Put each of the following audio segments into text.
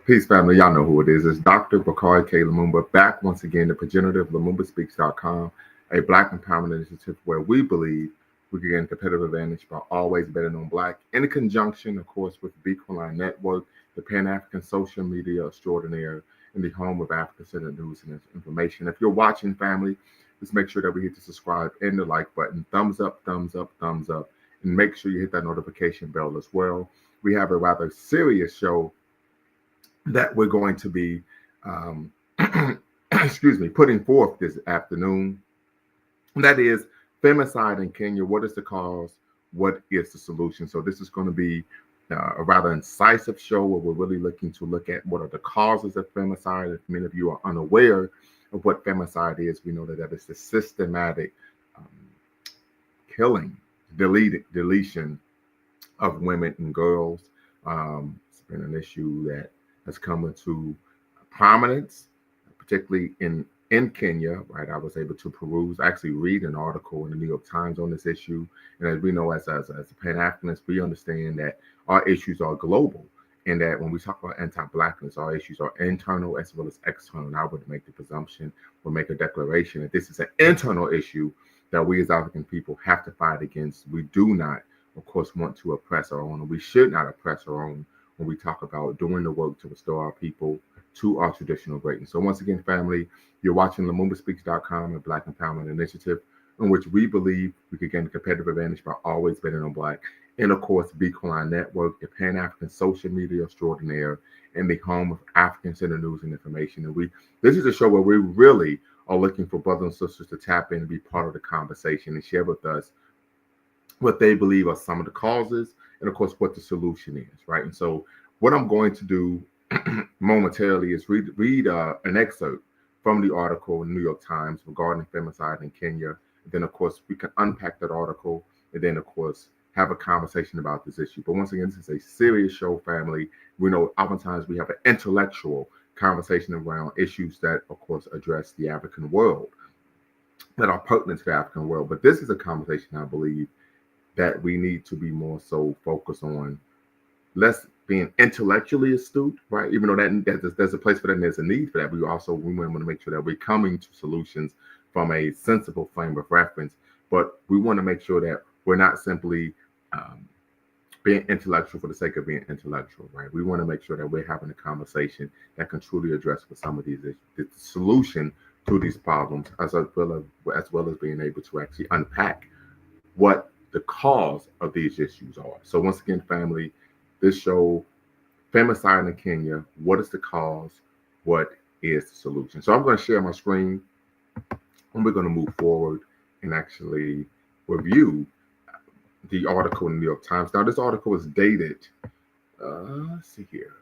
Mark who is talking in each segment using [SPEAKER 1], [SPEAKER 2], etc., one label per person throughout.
[SPEAKER 1] Peace, family. Y'all know who it is. It's Dr. Bakari K. Lumumba back once again, the progenitor of LumumbaSpeaks.com, a Black empowerment initiative where we believe we can gain competitive advantage by always betting on Black, in conjunction, of course, with the Beacon Network, the Pan African social media extraordinaire, and the home of African Centered News and Information. If you're watching, family, just make sure that we hit the subscribe and the like button. Thumbs up, thumbs up, thumbs up. And make sure you hit that notification bell as well. We have a rather serious show that we're going to be, um, excuse me, putting forth this afternoon. And that is femicide in Kenya. What is the cause? What is the solution? So this is going to be a rather incisive show where we're really looking to look at what are the causes of femicide. If many of you are unaware of what femicide is, we know that is the systematic um, killing, deletion of women and girls. It's been an issue that has come into prominence, particularly in Kenya, right? I was able to peruse, actually read an article in the New York Times on this issue. And as we know, as Pan-Africanists, we understand that our issues are global, and that when we talk about anti-Blackness, our issues are internal as well as external. And I would make the presumption or make a declaration that this is an internal issue that we as African people have to fight against. We do not, of course, want to oppress our own, and we should not oppress our own when we talk about doing the work to restore our people to our traditional greatness. So once again, family, you're watching LumumbaSpeaks.com, a Black Empowerment Initiative, in which we believe we could gain a competitive advantage by always betting on Black. And of course, Beacon Network, the Pan-African social media extraordinaire, and the home of African-centered news and information. And this is a show where we really are looking for brothers and sisters to tap in and be part of the conversation and share with us what they believe are some of the causes, and of course, what the solution is, right? And so what I'm going to do momentarily is read an excerpt from the article in the New York Times regarding femicide in Kenya. And then, of course, we can unpack that article and then, of course, have a conversation about this issue. But once again, this is a serious show, family. We know oftentimes we have an intellectual conversation around issues that, of course, address the African world, that are pertinent to the African world. But this is a conversation, I believe, that we need to be more so focused on less being intellectually astute, right? Even though that there's a place for that and there's a need for that, we want to make sure that we're coming to solutions from a sensible frame of reference. But we want to make sure that we're not simply being intellectual for the sake of being intellectual, right? We want to make sure that we're having a conversation that can truly address for some of these issues, the solution to these problems, as well as being able to actually unpack what the cause of these issues are. So once again, family, this show, femicide in Kenya, what is the cause? What is the solution? So I'm going to share my screen, and we're going to move forward and actually review the article in the New York Times. Now, this article is dated, let's see here,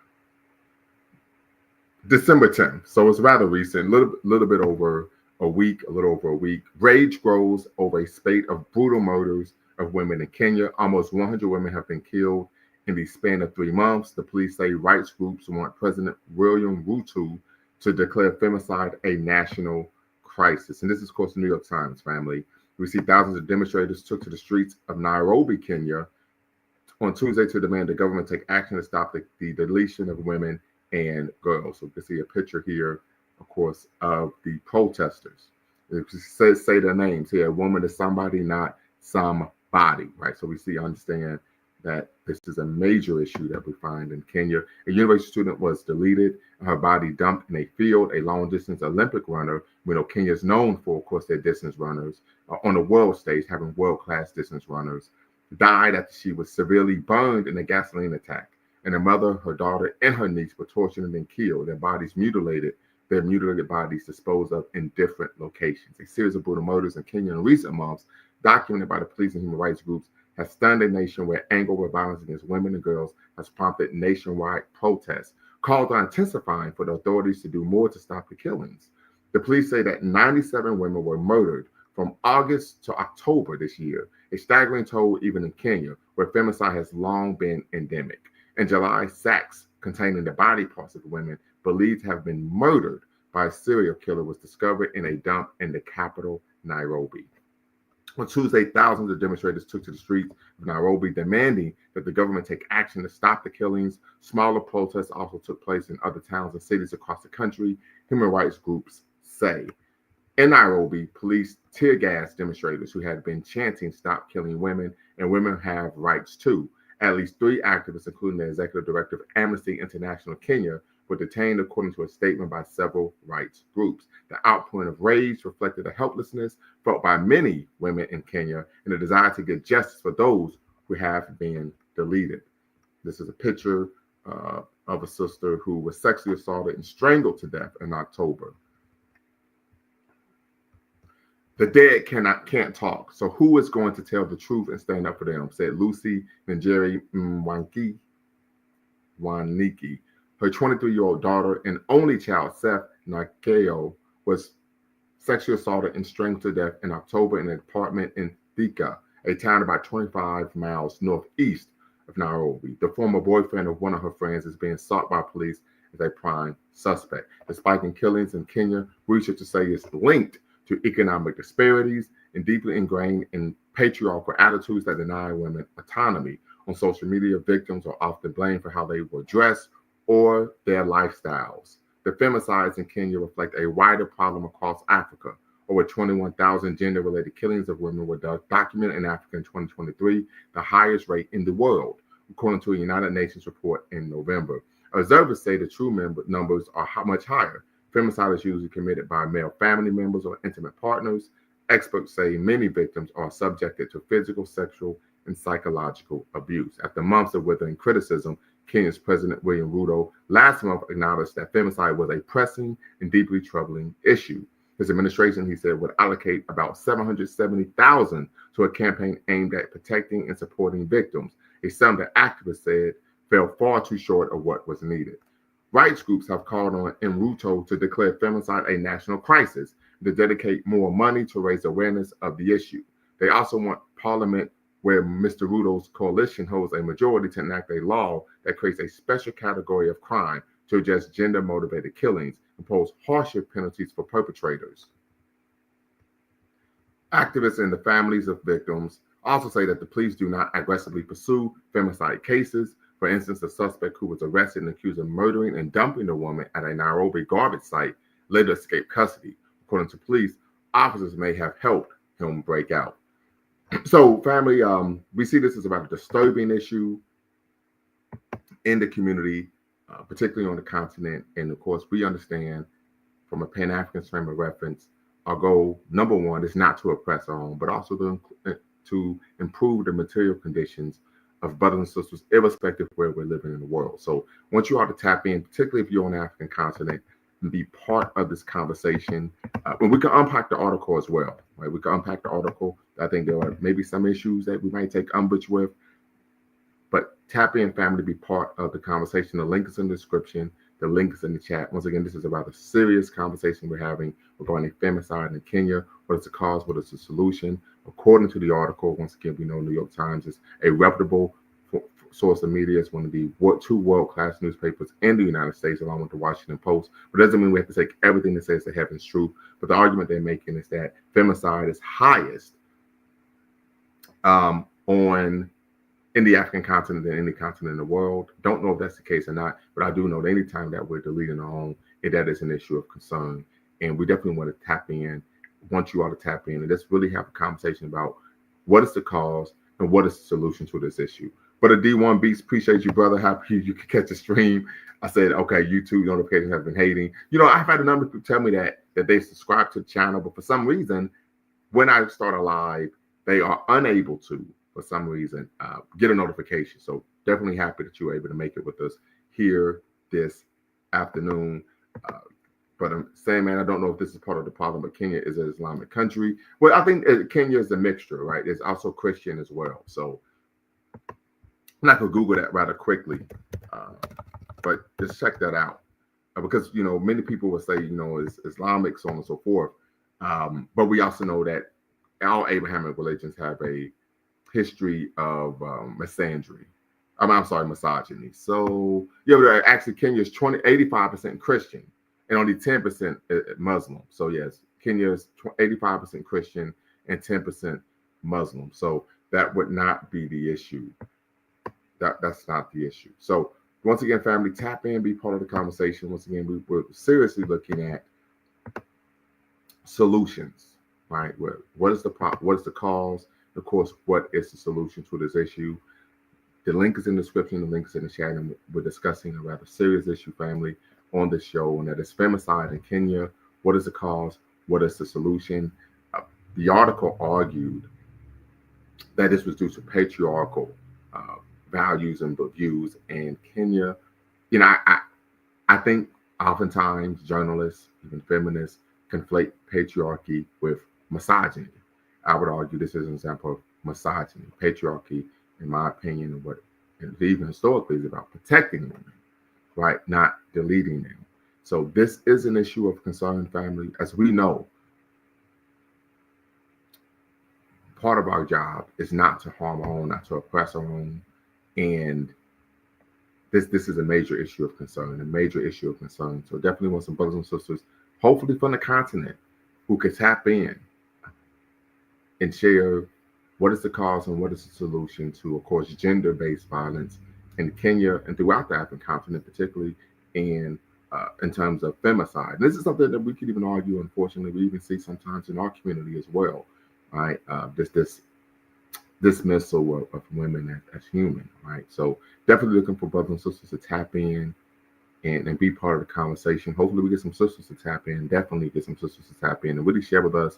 [SPEAKER 1] December 10th. So it's rather recent, little bit over a week, a little over a week. Rage grows over a spate of brutal murders of women in Kenya. Almost 100 women have been killed in the span of 3 months. The police say rights groups want President William Ruto to declare femicide a national crisis. And this is, of course, the New York Times, family. We see thousands of demonstrators took to the streets of Nairobi, Kenya, on Tuesday to demand the government take action to stop the deletion of women and girls. So you can see a picture here, of course, of the protesters. It says, say their names here. A woman is somebody, not somebody, right? So we understand that this is a major issue that we find in Kenya. A university student was deleted, her body dumped in a field. A long-distance Olympic runner, we know Kenya is known for, of course, their distance runners, on the world stage, having world-class distance runners, died after she was severely burned in a gasoline attack. And her mother, her daughter, and her niece were tortured and then killed. Their bodies mutilated. Their mutilated bodies disposed of in different locations. A series of brutal murders in Kenya in recent months, documented by the police and human rights groups, has stunned a nation where anger over violence against women and girls has prompted nationwide protests, calls are intensifying for the authorities to do more to stop the killings. The police say that 97 women were murdered from August to October this year, a staggering toll even in Kenya, where femicide has long been endemic. In July, sacks containing the body parts of the women believed to have been murdered by a serial killer was discovered in a dump in the capital, Nairobi. On Tuesday, thousands of demonstrators took to the streets of Nairobi, demanding that the government take action to stop the killings. Smaller protests also took place in other towns and cities across the country, human rights groups say. In Nairobi, police tear gassed demonstrators who had been chanting "Stop killing women" and "Women have rights too." At least 3 activists, including the executive director of Amnesty International Kenya, were detained, according to a statement by several rights groups. The outpouring of rage reflected a helplessness felt by many women in Kenya and a desire to get justice for those who have been deleted. This is a picture of a sister who was sexually assaulted and strangled to death in October. The dead can't talk. So who is going to tell the truth and stand up for them? Said Lucy Njeri Waniki. Her 23-year-old daughter and only child, Seth Nakeo, was sexually assaulted and strangled to death in October in an apartment in Thika, a town about 25 miles northeast of Nairobi. The former boyfriend of one of her friends is being sought by police as a prime suspect. The spike in killings in Kenya, researchers say, is linked to economic disparities and deeply ingrained in patriarchal attitudes that deny women autonomy. On social media, victims are often blamed for how they were dressed or their lifestyles. The femicides in Kenya reflect a wider problem across Africa. Over 21,000 gender-related killings of women were documented in Africa in 2023, the highest rate in the world, according to a United Nations report in November. Observers say the true numbers are much higher. Femicide is usually committed by male family members or intimate partners. Experts say many victims are subjected to physical, sexual, and psychological abuse. After months of withering criticism, Kenya's President William Ruto last month acknowledged that femicide was a pressing and deeply troubling issue. His administration, he said, would allocate about $770,000 to a campaign aimed at protecting and supporting victims, a sum that activists said fell far too short of what was needed. Rights groups have called on Ruto to declare femicide a national crisis and to dedicate more money to raise awareness of the issue. They also want Parliament, where Mr. Ruto's coalition holds a majority, to enact a law that creates a special category of crime to address gender-motivated killings, impose harsher penalties for perpetrators. Activists and the families of victims also say that the police do not aggressively pursue femicide cases. For instance, the suspect who was arrested and accused of murdering and dumping a woman at a Nairobi garbage site later escaped custody. According to police, officers may have helped him break out. So, family, we see this as about a disturbing issue in the community, particularly on the continent. And of course, we understand from a Pan-African frame of reference, our goal, number one, is not to oppress our own, but also to improve the material conditions of brothers and sisters, irrespective of where we're living in the world. So, I want you all to tap in, particularly if you're on the African continent, and be part of this conversation. And we can unpack the article as well, right? We can unpack the article. I think there are maybe some issues that we might take umbrage with, but tap in, family, be part of the conversation. The link is in the description. The link is in the chat. Once again, this is about a serious conversation we're having regarding femicide in Kenya. What is the cause? What is the solution? According to the article, once again, we know New York Times is a reputable source of media. It's one of the 2 world-class newspapers in the United States, along with the Washington Post. But it doesn't mean we have to take everything that says the heaven's truth. But the argument they're making is that femicide is highest in the African continent than any continent in the world. Don't know if that's the case or not, but I do know that anytime that we're deleting our own, that is an issue of concern. And we definitely want to tap in, want you all to tap in, and let's really have a conversation about what is the cause and what is the solution to this issue. But a D1 Beats, appreciate you, brother. Happy you could catch the stream. I said, okay, YouTube notifications have been hating. You know, I've had a number of people tell me that they subscribe to the channel, but for some reason, when I start a live, they are unable to, for some reason, get a notification. So definitely happy that you were able to make it with us here this afternoon. But I'm saying, man, I don't know if this is part of the problem, but Kenya is an Islamic country. Well, I think Kenya is a mixture, right? It's also Christian as well. So I'm not going to Google that rather quickly, but just check that out. Because, you know, many people will say, you know, it's Islamic, so on and so forth. But we also know that all Abrahamic religions have a history of misandry. Misogyny. So, yeah, actually, Kenya is 85% Christian and only 10% Muslim. So, yes, Kenya is 85% Christian and 10% Muslim. So that would not be the issue. That's not the issue. So once again, family, tap in, be part of the conversation. Once again, we're seriously looking at solutions, right? What is the problem? What is the cause? Of course, what is the solution to this issue? The link is in the description. The link is in the chat, and we're discussing a rather serious issue, family, on this show, and that is femicide in Kenya. What is the cause? What is the solution? The article argued that this was due to patriarchal uh, values and views, and Kenya. You know, I think oftentimes journalists, even feminists, conflate patriarchy with misogyny. I would argue this is an example of misogyny. Patriarchy, in my opinion, and what and even historically is about protecting women, right? Not deleting them. So this is an issue of concern, family. As we know, part of our job is not to harm our own, not to oppress our own. And this is a major issue of concern, a major issue of concern. So definitely want some brothers and sisters, hopefully from the continent, who can tap in and share what is the cause and what is the solution to, of course, gender-based violence in Kenya and throughout the African continent, particularly in terms of femicide. And this is something that we could even argue, unfortunately, we even see sometimes in our community as well, right? This dismissal of women as human, right? So definitely looking for brothers and sisters to tap in and be part of the conversation. Hopefully we get some sisters to tap in, definitely get some sisters to tap in and really share with us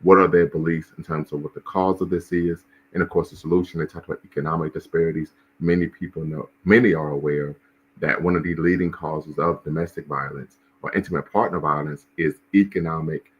[SPEAKER 1] what are their beliefs in terms of what the cause of this is. And of course, the solution. They talked about economic disparities. Many people know, many are aware that one of the leading causes of domestic violence or intimate partner violence is economic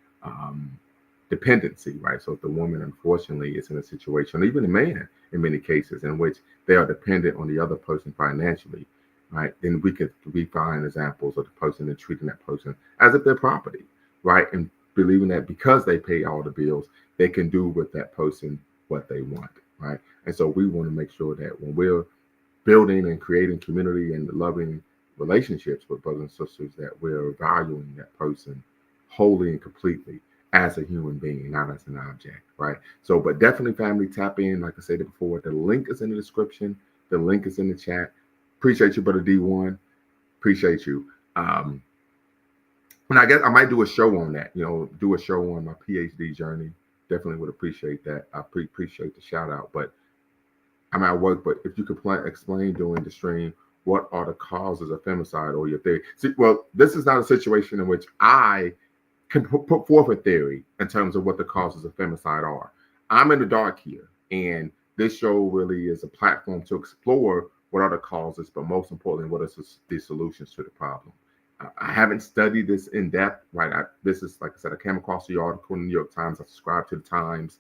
[SPEAKER 1] dependency, right? So if the woman, unfortunately, is in a situation, or even a man in many cases, in which they are dependent on the other person financially, right? Then we find examples of the person and treating that person as if they're property, right? And believing that because they pay all the bills, they can do with that person what they want, right? And so we want to make sure that when we're building and creating community and loving relationships with brothers and sisters, that we're valuing that person wholly and completely as a human being, not as an object, right? So, but definitely, family, tap in. Like I said before, the link is in the description. The link is in the chat. Appreciate you, brother D1. Appreciate you. And I guess I might do a show on that, do a show on my PhD journey. Definitely would appreciate that. I appreciate the shout out, but I'm at work. But if you could explain during the stream, what are the causes of femicide or your theory? See, well, this is not a situation in which I can put forth a theory in terms of what the causes of femicide are. I'm in the dark here, and this show really is a platform to explore what are the causes, but most importantly, what are the solutions to the problem. I haven't studied this in depth, right? This is, like I said, I came across the article in the New York Times. I subscribe to the Times,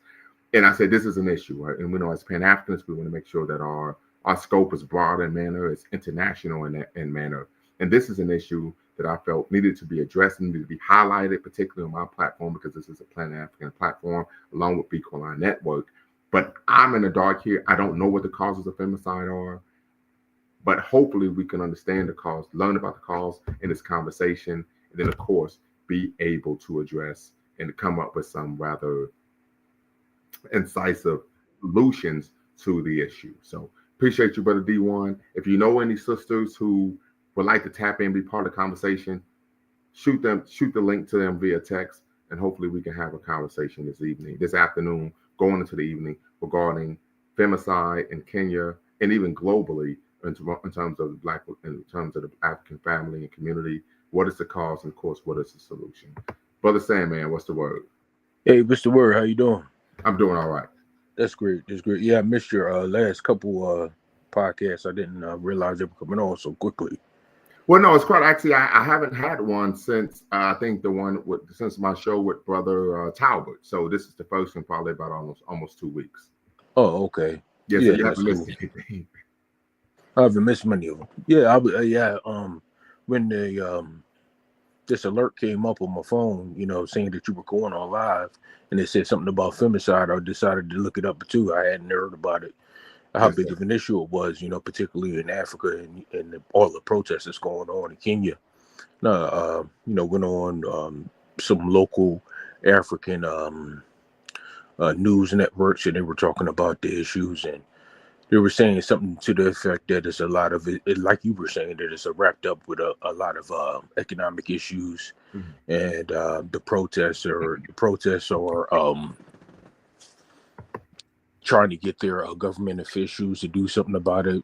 [SPEAKER 1] and I said this is an issue, right? And we know as Pan-Africanists, we want to make sure that our scope is broad in manner, it's international in manner. And this is an issue that I felt needed to be addressed and needed to be highlighted, particularly on my platform, because this is a Pan-African platform, along with Equal Line Network. But I'm in the dark here. I don't know what the causes of femicide are. But hopefully we can understand the cause, learn about the cause in this conversation, and then, of course, be able to address and come up with some rather incisive solutions to the issue. So appreciate you, brother D1. If you know any sisters who would like to tap in, be part of the conversation, shoot the link to them via text, and hopefully we can have a conversation this afternoon, going into the evening, regarding femicide in Kenya and even globally. In terms of the African family and community, what is the cause, and of course, what is the solution? Brother Sandman, what's the word?
[SPEAKER 2] Hey, Mr. Word, how you doing?
[SPEAKER 1] I'm doing all right.
[SPEAKER 2] That's great. Yeah, I missed your last couple podcasts. I didn't realize they were coming on so quickly.
[SPEAKER 1] Well, no, it's quite actually. I haven't had one since I think since my show with Brother Talbot. So this is the first one, probably about almost 2 weeks.
[SPEAKER 2] Oh, okay.
[SPEAKER 1] Yeah, so you haven't missed anything.
[SPEAKER 2] I haven't missed many of them. Yeah, when this alert came up on my phone, saying that you were going on live, and it said something about femicide, I decided to look it up too. I hadn't heard about it, how big of an issue it was, particularly in Africa and all the protests that's going on in Kenya. Went on some local African news networks, and they were talking about the issues, and they were saying something to the effect that it's a lot of it like you were saying, that it's wrapped up with a lot of economic issues,
[SPEAKER 1] Mhm.
[SPEAKER 2] and the protests are trying to get their government officials to do something about it,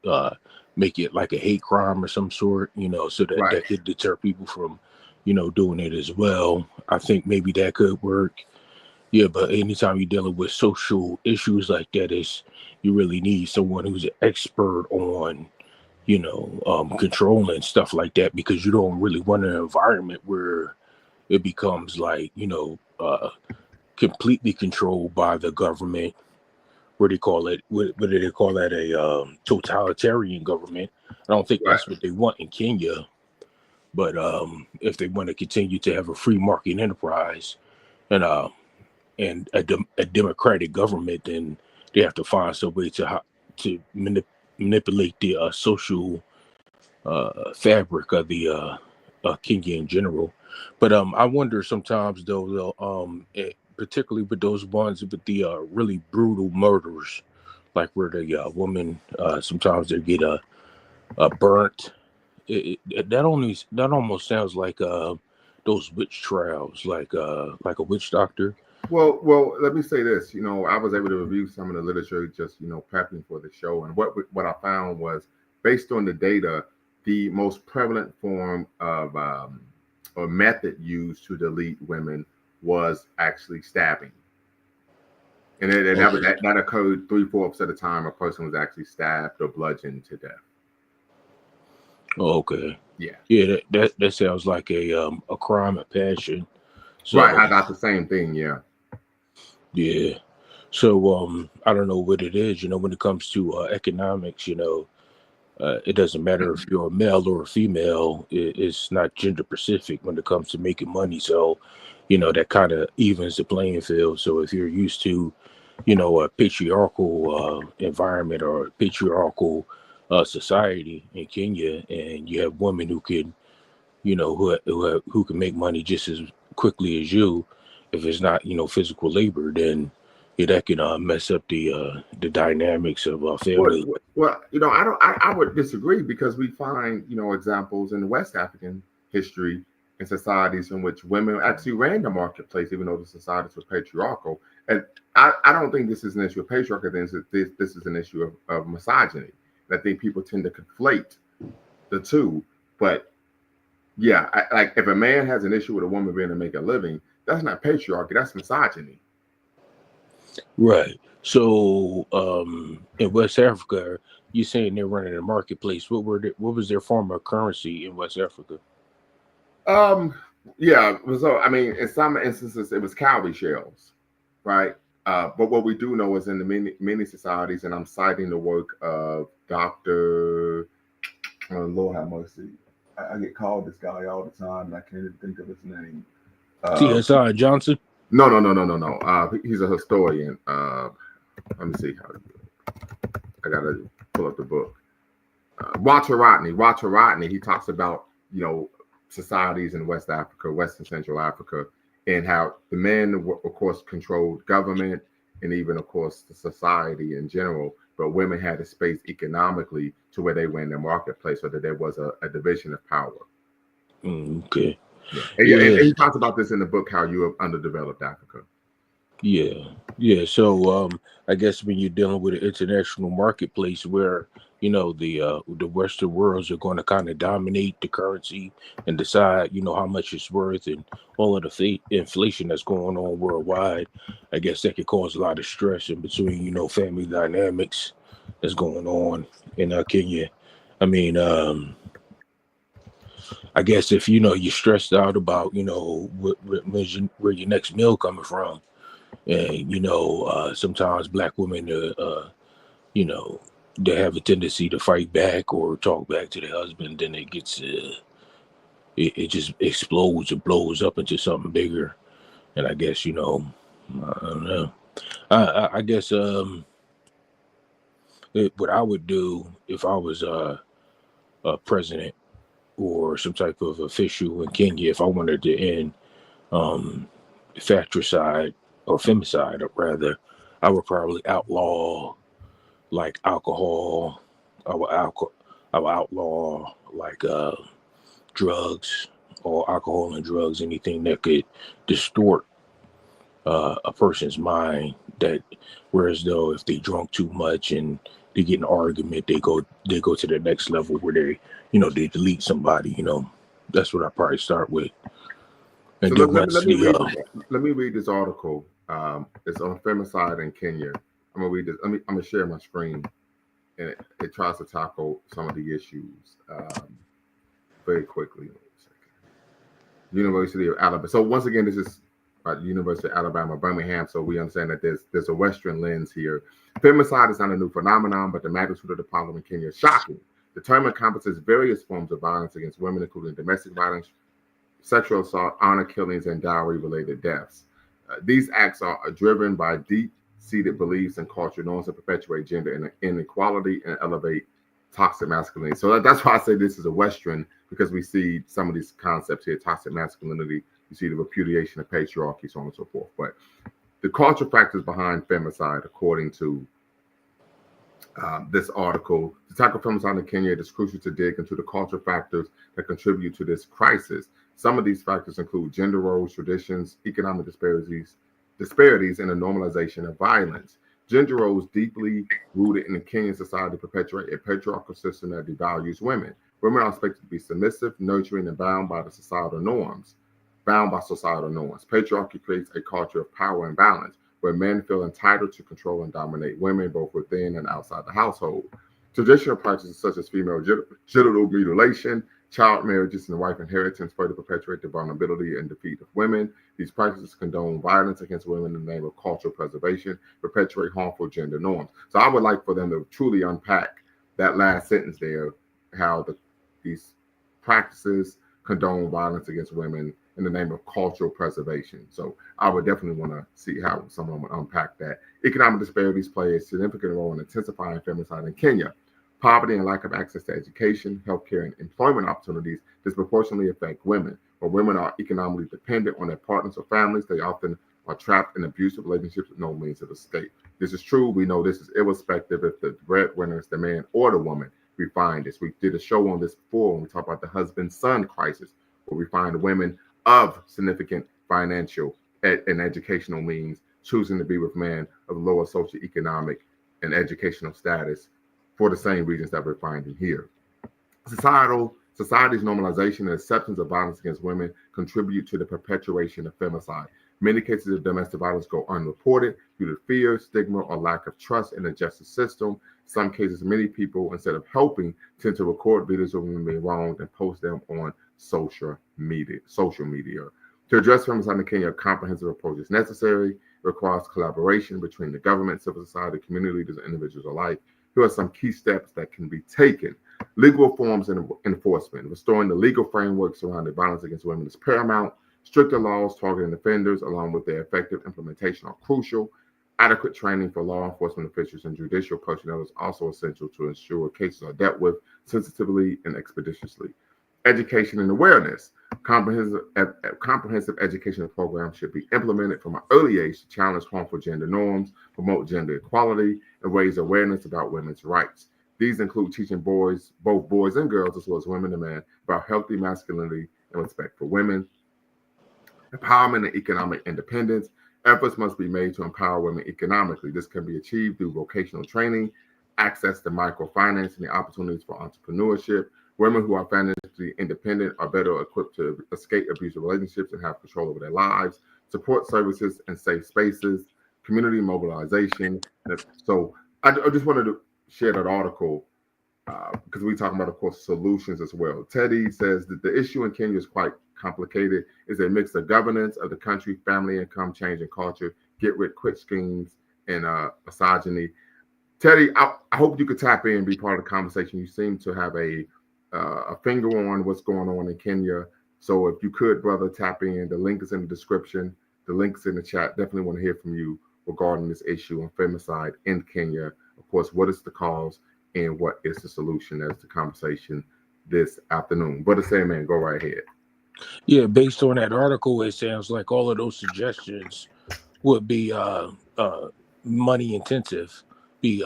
[SPEAKER 2] make it like a hate crime or some sort, so that
[SPEAKER 1] Right.
[SPEAKER 2] that could deter people from, doing it as well. I think maybe that could work. Yeah, but anytime you're dealing with social issues like that, is you really need someone who's an expert on, controlling stuff like that, because you don't really want an environment where it becomes like, completely controlled by the government. What do you call it? What do they call that? A totalitarian government. I don't think
[SPEAKER 1] Right.
[SPEAKER 2] that's what they want in Kenya. But if they want to continue to have a free market enterprise and a democratic government, then they have to find some way to manipulate the social fabric of the Kenya in general. But I wonder sometimes though, particularly with those ones with the really brutal murders, like where the woman sometimes they get burnt. That almost sounds like those witch trials, like a witch doctor.
[SPEAKER 1] Well, let me say this. I was able to review some of the literature just prepping for the show, and what I found was based on the data, the most prevalent form of or method used to delete women was actually stabbing, and
[SPEAKER 2] Okay.
[SPEAKER 1] that occurred 3/4 of the time a person was actually stabbed or bludgeoned to death.
[SPEAKER 2] Okay.
[SPEAKER 1] Yeah,
[SPEAKER 2] Yeah, that sounds like a crime of passion.
[SPEAKER 1] right.
[SPEAKER 2] So
[SPEAKER 1] I got the same thing. Yeah,
[SPEAKER 2] yeah. So I don't know what it is, when it comes to economics, it doesn't matter if you're a male or a female. It's not gender specific when it comes to making money. So, that kind of evens the playing field. So if you're used to, a patriarchal environment or a patriarchal society in Kenya, and you have women who can, who can make money just as quickly as you, if it's not, physical labor, then yeah, that can mess up the dynamics of
[SPEAKER 1] Well,
[SPEAKER 2] family.
[SPEAKER 1] I don't. I would disagree because we find, examples in West African history and societies in which women actually ran the marketplace, even though the societies were patriarchal. And I don't think this is an issue of patriarchy. This is an issue of misogyny. And I think people tend to conflate the two. But yeah, like if a man has an issue with a woman being able to make a living, that's not patriarchy. That's misogyny.
[SPEAKER 2] Right. So, in West Africa, you saying they're running a marketplace. What was their form of currency in West Africa?
[SPEAKER 1] Um, yeah. So I mean, in some instances, it was cowrie shells, right? But what we do know is in the many societies, and I'm citing the work of Doctor Lord have mercy. I get called this guy all the time, and I can't even think of his name. Uh,
[SPEAKER 2] CSI Johnson.
[SPEAKER 1] no, no, no, no, no, no. He's a historian. Let me see how I gotta pull up the book. Walter Rodney. Walter Rodney. He talks about societies in West Africa, West and Central Africa, and how the men, of course, controlled government and even, of course, the society in general. But women had a space economically to where they were in the marketplace, so that there was a division of power.
[SPEAKER 2] Okay.
[SPEAKER 1] Yeah, and
[SPEAKER 2] Yeah.
[SPEAKER 1] he talks about this in the book, how you have underdeveloped Africa.
[SPEAKER 2] Yeah, yeah. So I guess when you're dealing with an international marketplace where the Western worlds are going to kind of dominate the currency and decide how much it's worth, and all of the inflation that's going on worldwide, I guess that could cause a lot of stress in between family dynamics that's going on in Kenya. I mean, I guess if you're stressed out about where your next meal coming from, and sometimes black women you know they have a tendency to fight back or talk back to their husband, then it gets it just explodes and blows up into something bigger. And I guess I don't know. I guess what I would do if I was a president or some type of official in Kenya, if I wanted to end um fratricide, or femicide, or rather, I would probably outlaw like alcohol. I would, I would outlaw like drugs or alcohol and drugs, anything that could distort a person's mind. That whereas though if they drunk too much and they get in an argument, they go to the next level where they delete somebody. That's what I probably start with.
[SPEAKER 1] So
[SPEAKER 2] And then once
[SPEAKER 1] let me
[SPEAKER 2] the
[SPEAKER 1] read this. Let me read this article. It's on femicide in Kenya. I'm gonna read this. I'm gonna share my screen, and it tries to tackle some of the issues very quickly. University of Alabama. So once again, this is University of Alabama, Birmingham. So we understand that there's a Western lens here. Femicide is not a new phenomenon, but the magnitude of the problem in Kenya is shocking. The term encompasses various forms of violence against women, including domestic violence, sexual assault, honor killings, and dowry-related deaths. These acts are driven by deep-seated beliefs and cultural norms that perpetuate gender inequality and elevate toxic masculinity. So that's why I say this is a Western, because we see some of these concepts here: toxic masculinity. You see the repudiation of patriarchy, so on and so forth. But the cultural factors behind femicide, according to this article, to tackle femicide in Kenya, it is crucial to dig into the cultural factors that contribute to this crisis. Some of these factors include gender roles, traditions, economic disparities, and the normalization of violence. Gender roles deeply rooted in the Kenyan society perpetuate a patriarchal system that devalues women. Women are expected to be submissive, nurturing, and bound by societal norms. Patriarchy creates a culture of power and balance, where men feel entitled to control and dominate women both within and outside the household. Traditional practices such as female genital mutilation, child marriages, and wife inheritance further perpetuate the vulnerability and defeat of women. These practices condone violence against women in the name of cultural preservation, perpetuate harmful gender norms. So I would like for them to truly unpack that last sentence there, how these practices condone violence against women in the name of cultural preservation. So I would definitely want to see how someone would unpack that. Economic disparities play a significant role in intensifying femicide in Kenya. Poverty and lack of access to education, healthcare, and employment opportunities disproportionately affect women. When women are economically dependent on their partners or families, they often are trapped in abusive relationships with no means of escape. This is true. We know this is irrespective if the breadwinner is the man or the woman. We find this. We did a show on this before when we talked about the husband-son crisis, where we find women of significant financial and educational means choosing to be with men of lower socioeconomic and educational status for the same reasons that we're finding here. Society's normalization and acceptance of violence against women contribute to the perpetuation of femicide. Many cases of domestic violence go unreported due to fear, stigma, or lack of trust in the justice system. In some cases, many people, instead of helping, tend to record videos of women being wronged and post them on social media. To address femicide in Kenya, a comprehensive approach is necessary. It requires collaboration between the government, civil society, community leaders, and individuals alike. Here are some key steps that can be taken. Legal reforms and enforcement. Restoring the legal framework surrounding violence against women is paramount. Stricter laws targeting offenders, along with their effective implementation, are crucial. Adequate training for law enforcement officials and judicial personnel is also essential to ensure cases are dealt with sensitively and expeditiously. Education and awareness. Comprehensive educational programs should be implemented from an early age to challenge harmful gender norms, promote gender equality, and raise awareness about women's rights. These include teaching both boys and girls, as well as women and men, about healthy masculinity and respect for women. Empowerment and economic independence. Efforts must be made to empower women economically. This can be achieved through vocational training, access to microfinance, and the opportunities for entrepreneurship. Women who are financially independent are better equipped to escape abusive relationships and have control over their lives. Support services and safe spaces, community mobilization. So I just wanted to share that article because we talk about, of course, solutions as well. Teddy says that the issue in Kenya is quite complicated. It's a mix of governance of the country, family income, change in culture, get-rich-quick schemes, and misogyny. Teddy, I hope you could tap in and be part of the conversation. You seem to have a finger on what's going on in Kenya. So if you could, brother, tap in. The link is in the description. The link's in the chat. Definitely want to hear from you regarding this issue on femicide in Kenya. Of course, what is the cause and what is the solution? That's the conversation this afternoon. Brother Sandman, go right ahead.
[SPEAKER 2] Yeah, based on that article, it sounds like all of those suggestions would be money intensive, be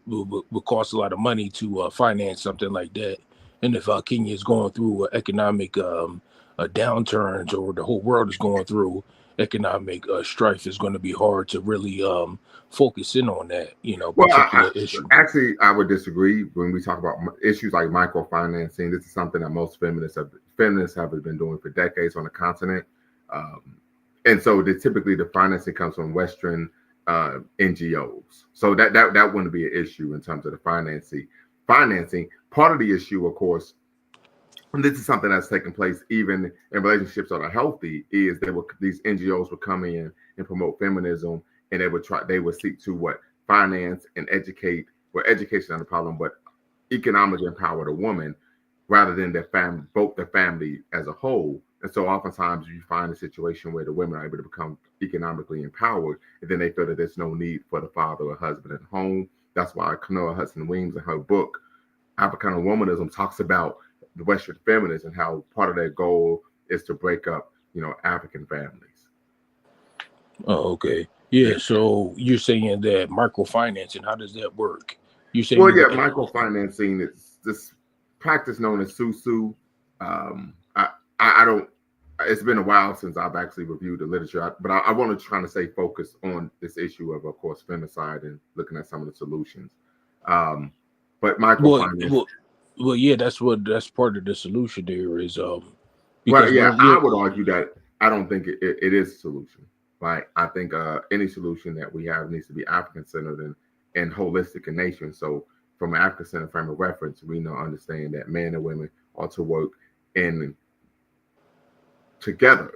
[SPEAKER 2] would cost a lot of money to finance something like that. And if Kenya is going through economic downturns, or the whole world is going through economic strife, is going to be hard to really focus in on that,
[SPEAKER 1] Well,
[SPEAKER 2] particular issue.
[SPEAKER 1] actually, I would disagree when we talk about issues like microfinancing. This is something that most feminists have been doing for decades on the continent, and so typically the financing comes from Western NGOs. So that wouldn't be an issue in terms of the financing. Financing, part of the issue, of course, and this is something that's taking place even in relationships that are healthy, is these NGOs would come in and promote feminism, and they would seek to finance and educate. Well, education is not a problem, but economically empower the woman rather than both the family as a whole. And so oftentimes you find a situation where the women are able to become economically empowered, and then they feel that there's no need for the father or husband at home. That's why Kanoa Hudson Weems, in her book Africana Womanism, talks about the Western feminists and how part of their goal is to break up, African families.
[SPEAKER 2] Oh, okay. Yeah. So you're saying that microfinancing, how does that work? You're
[SPEAKER 1] Well,
[SPEAKER 2] saying
[SPEAKER 1] yeah,
[SPEAKER 2] that.
[SPEAKER 1] microfinancing is this practice known as susu. I don't. It's been a while since I've actually reviewed the literature, but I want to try to stay focused on this issue of course, femicide and looking at some of the solutions. But
[SPEAKER 2] Well,
[SPEAKER 1] microfinance.
[SPEAKER 2] well, yeah. That's part of the solution there is
[SPEAKER 1] Well,
[SPEAKER 2] because
[SPEAKER 1] yeah,
[SPEAKER 2] when
[SPEAKER 1] I
[SPEAKER 2] you're
[SPEAKER 1] would argue that I don't think it is a solution. Right? I think any solution that we have needs to be African centered and holistic in nature. So, from an African centered frame of reference, we understand that men and women ought to work in together.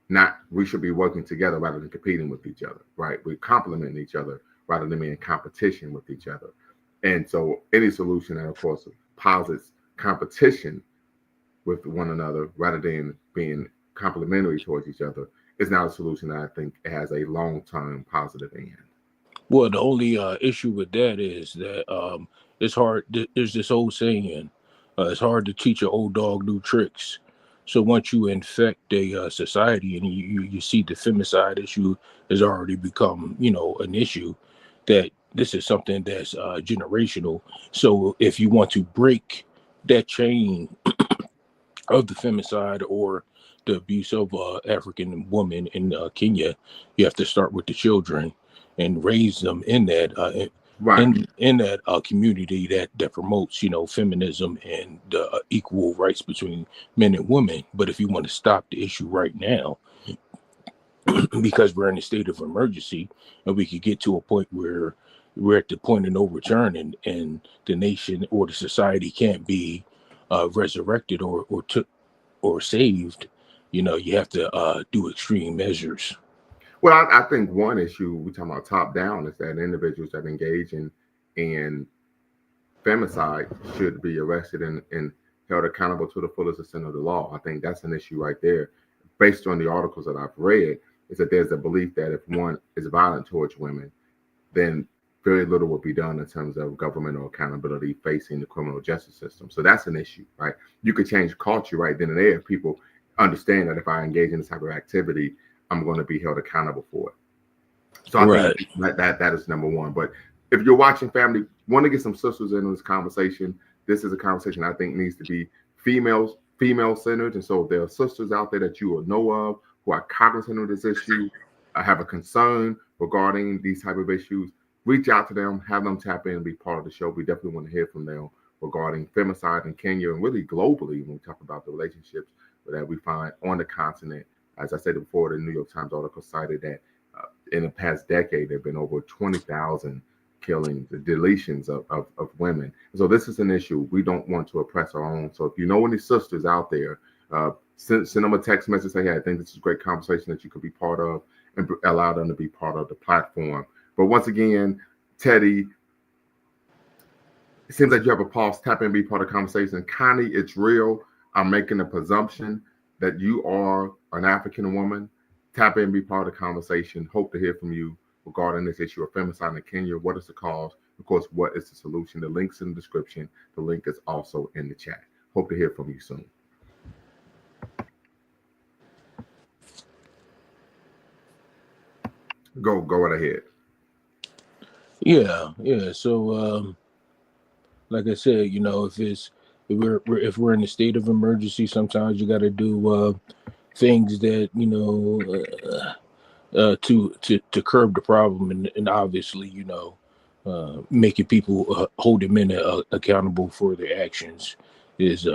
[SPEAKER 1] Not we should be working together rather than competing with each other. Right? We complement each other rather than being in competition with each other. And so, any solution that, of course, posits competition with one another rather than being complementary towards each other is not a solution that I think has a long-term positive end.
[SPEAKER 2] Well, the only issue with that is that it's hard. There's this old saying, it's hard to teach an old dog new tricks. So once you infect a society and you see the femicide issue has already become, an issue, that this is something that's generational. So if you want to break that chain of the femicide or the abuse of African women in Kenya, you have to start with the children and raise them in that
[SPEAKER 1] Right.
[SPEAKER 2] in that community that promotes feminism and equal rights between men and women. But if you want to stop the issue right now, because we're in a state of emergency, and we could get to a point where we're at the point of no return, and the nation or the society can't be resurrected or saved, you have to do extreme measures.
[SPEAKER 1] Well, I think one issue we talking about top down is that individuals that engage in femicide should be arrested and held accountable to the fullest extent of the law. I think that's an issue right there. Based on the articles that I've read, is that there's a belief that if one is violent towards women, then very little will be done in terms of governmental accountability facing the criminal justice system. So that's an issue, right? You could change culture right then and there if people understand that if I engage in this type of activity, I'm going to be held accountable for it. So I think
[SPEAKER 2] Right.
[SPEAKER 1] that is number one. But if you're watching family, want to get some sisters into this conversation, this is a conversation I think needs to be female centered. And so if there are sisters out there that you will know of who are cognizant of this issue, have a concern regarding these type of issues, reach out to them, have them tap in and be part of the show. We definitely want to hear from them regarding femicide in Kenya and really globally when we talk about the relationships that we find on the continent. As I said before, the New York Times article cited that in the past decade, there have been over 20,000 killings, the deletions of women. So this is an issue we don't want to oppress our own. So if you know any sisters out there, send them a text message, say, hey, I think this is a great conversation that you could be part of, and allow them to be part of the platform. But once again, Teddy, it seems like you have a pulse. Tap in and be part of the conversation. Connie, it's real. I'm making a presumption that you are an African woman. Tap in and be part of the conversation. Hope to hear from you regarding this issue of femicide in Kenya. What is the cause? Of course, what is the solution? The link's in the description. The link is also in the chat. Hope to hear from you soon. Go right ahead.
[SPEAKER 2] Yeah. So, like I said, if we're in a state of emergency, sometimes you got to do things that to curb the problem, and obviously, making people holding men accountable for their actions is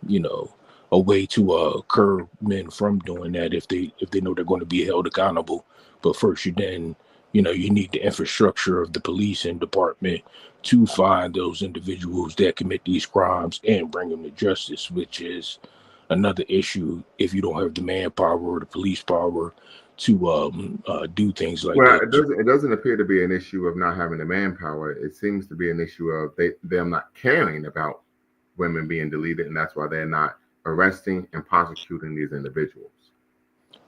[SPEAKER 2] you know a way to curb men from doing that if they know they're going to be held accountable. But first, you need the infrastructure of the police and department to find those individuals that commit these crimes and bring them to justice, which is another issue if you don't have the manpower or the police power to do things like
[SPEAKER 1] Well,
[SPEAKER 2] that.
[SPEAKER 1] it doesn't appear to be an issue of not having the manpower. It seems to be an issue of them not caring about women being deleted, and that's why they're not arresting and prosecuting these individuals.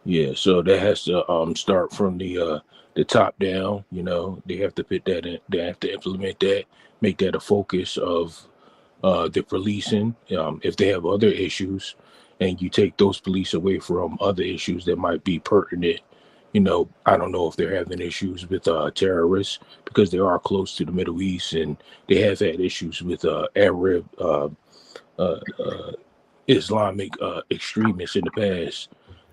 [SPEAKER 2] Yeah, so that has to start from the top down. They have to put that in. They have to implement that, make that a focus of the policing. If they have other issues, and you take those police away from other issues that might be pertinent. I don't know if they're having issues with terrorists because they are close to the Middle East, and they have had issues with Arab uh, uh, Islamic extremists in the past.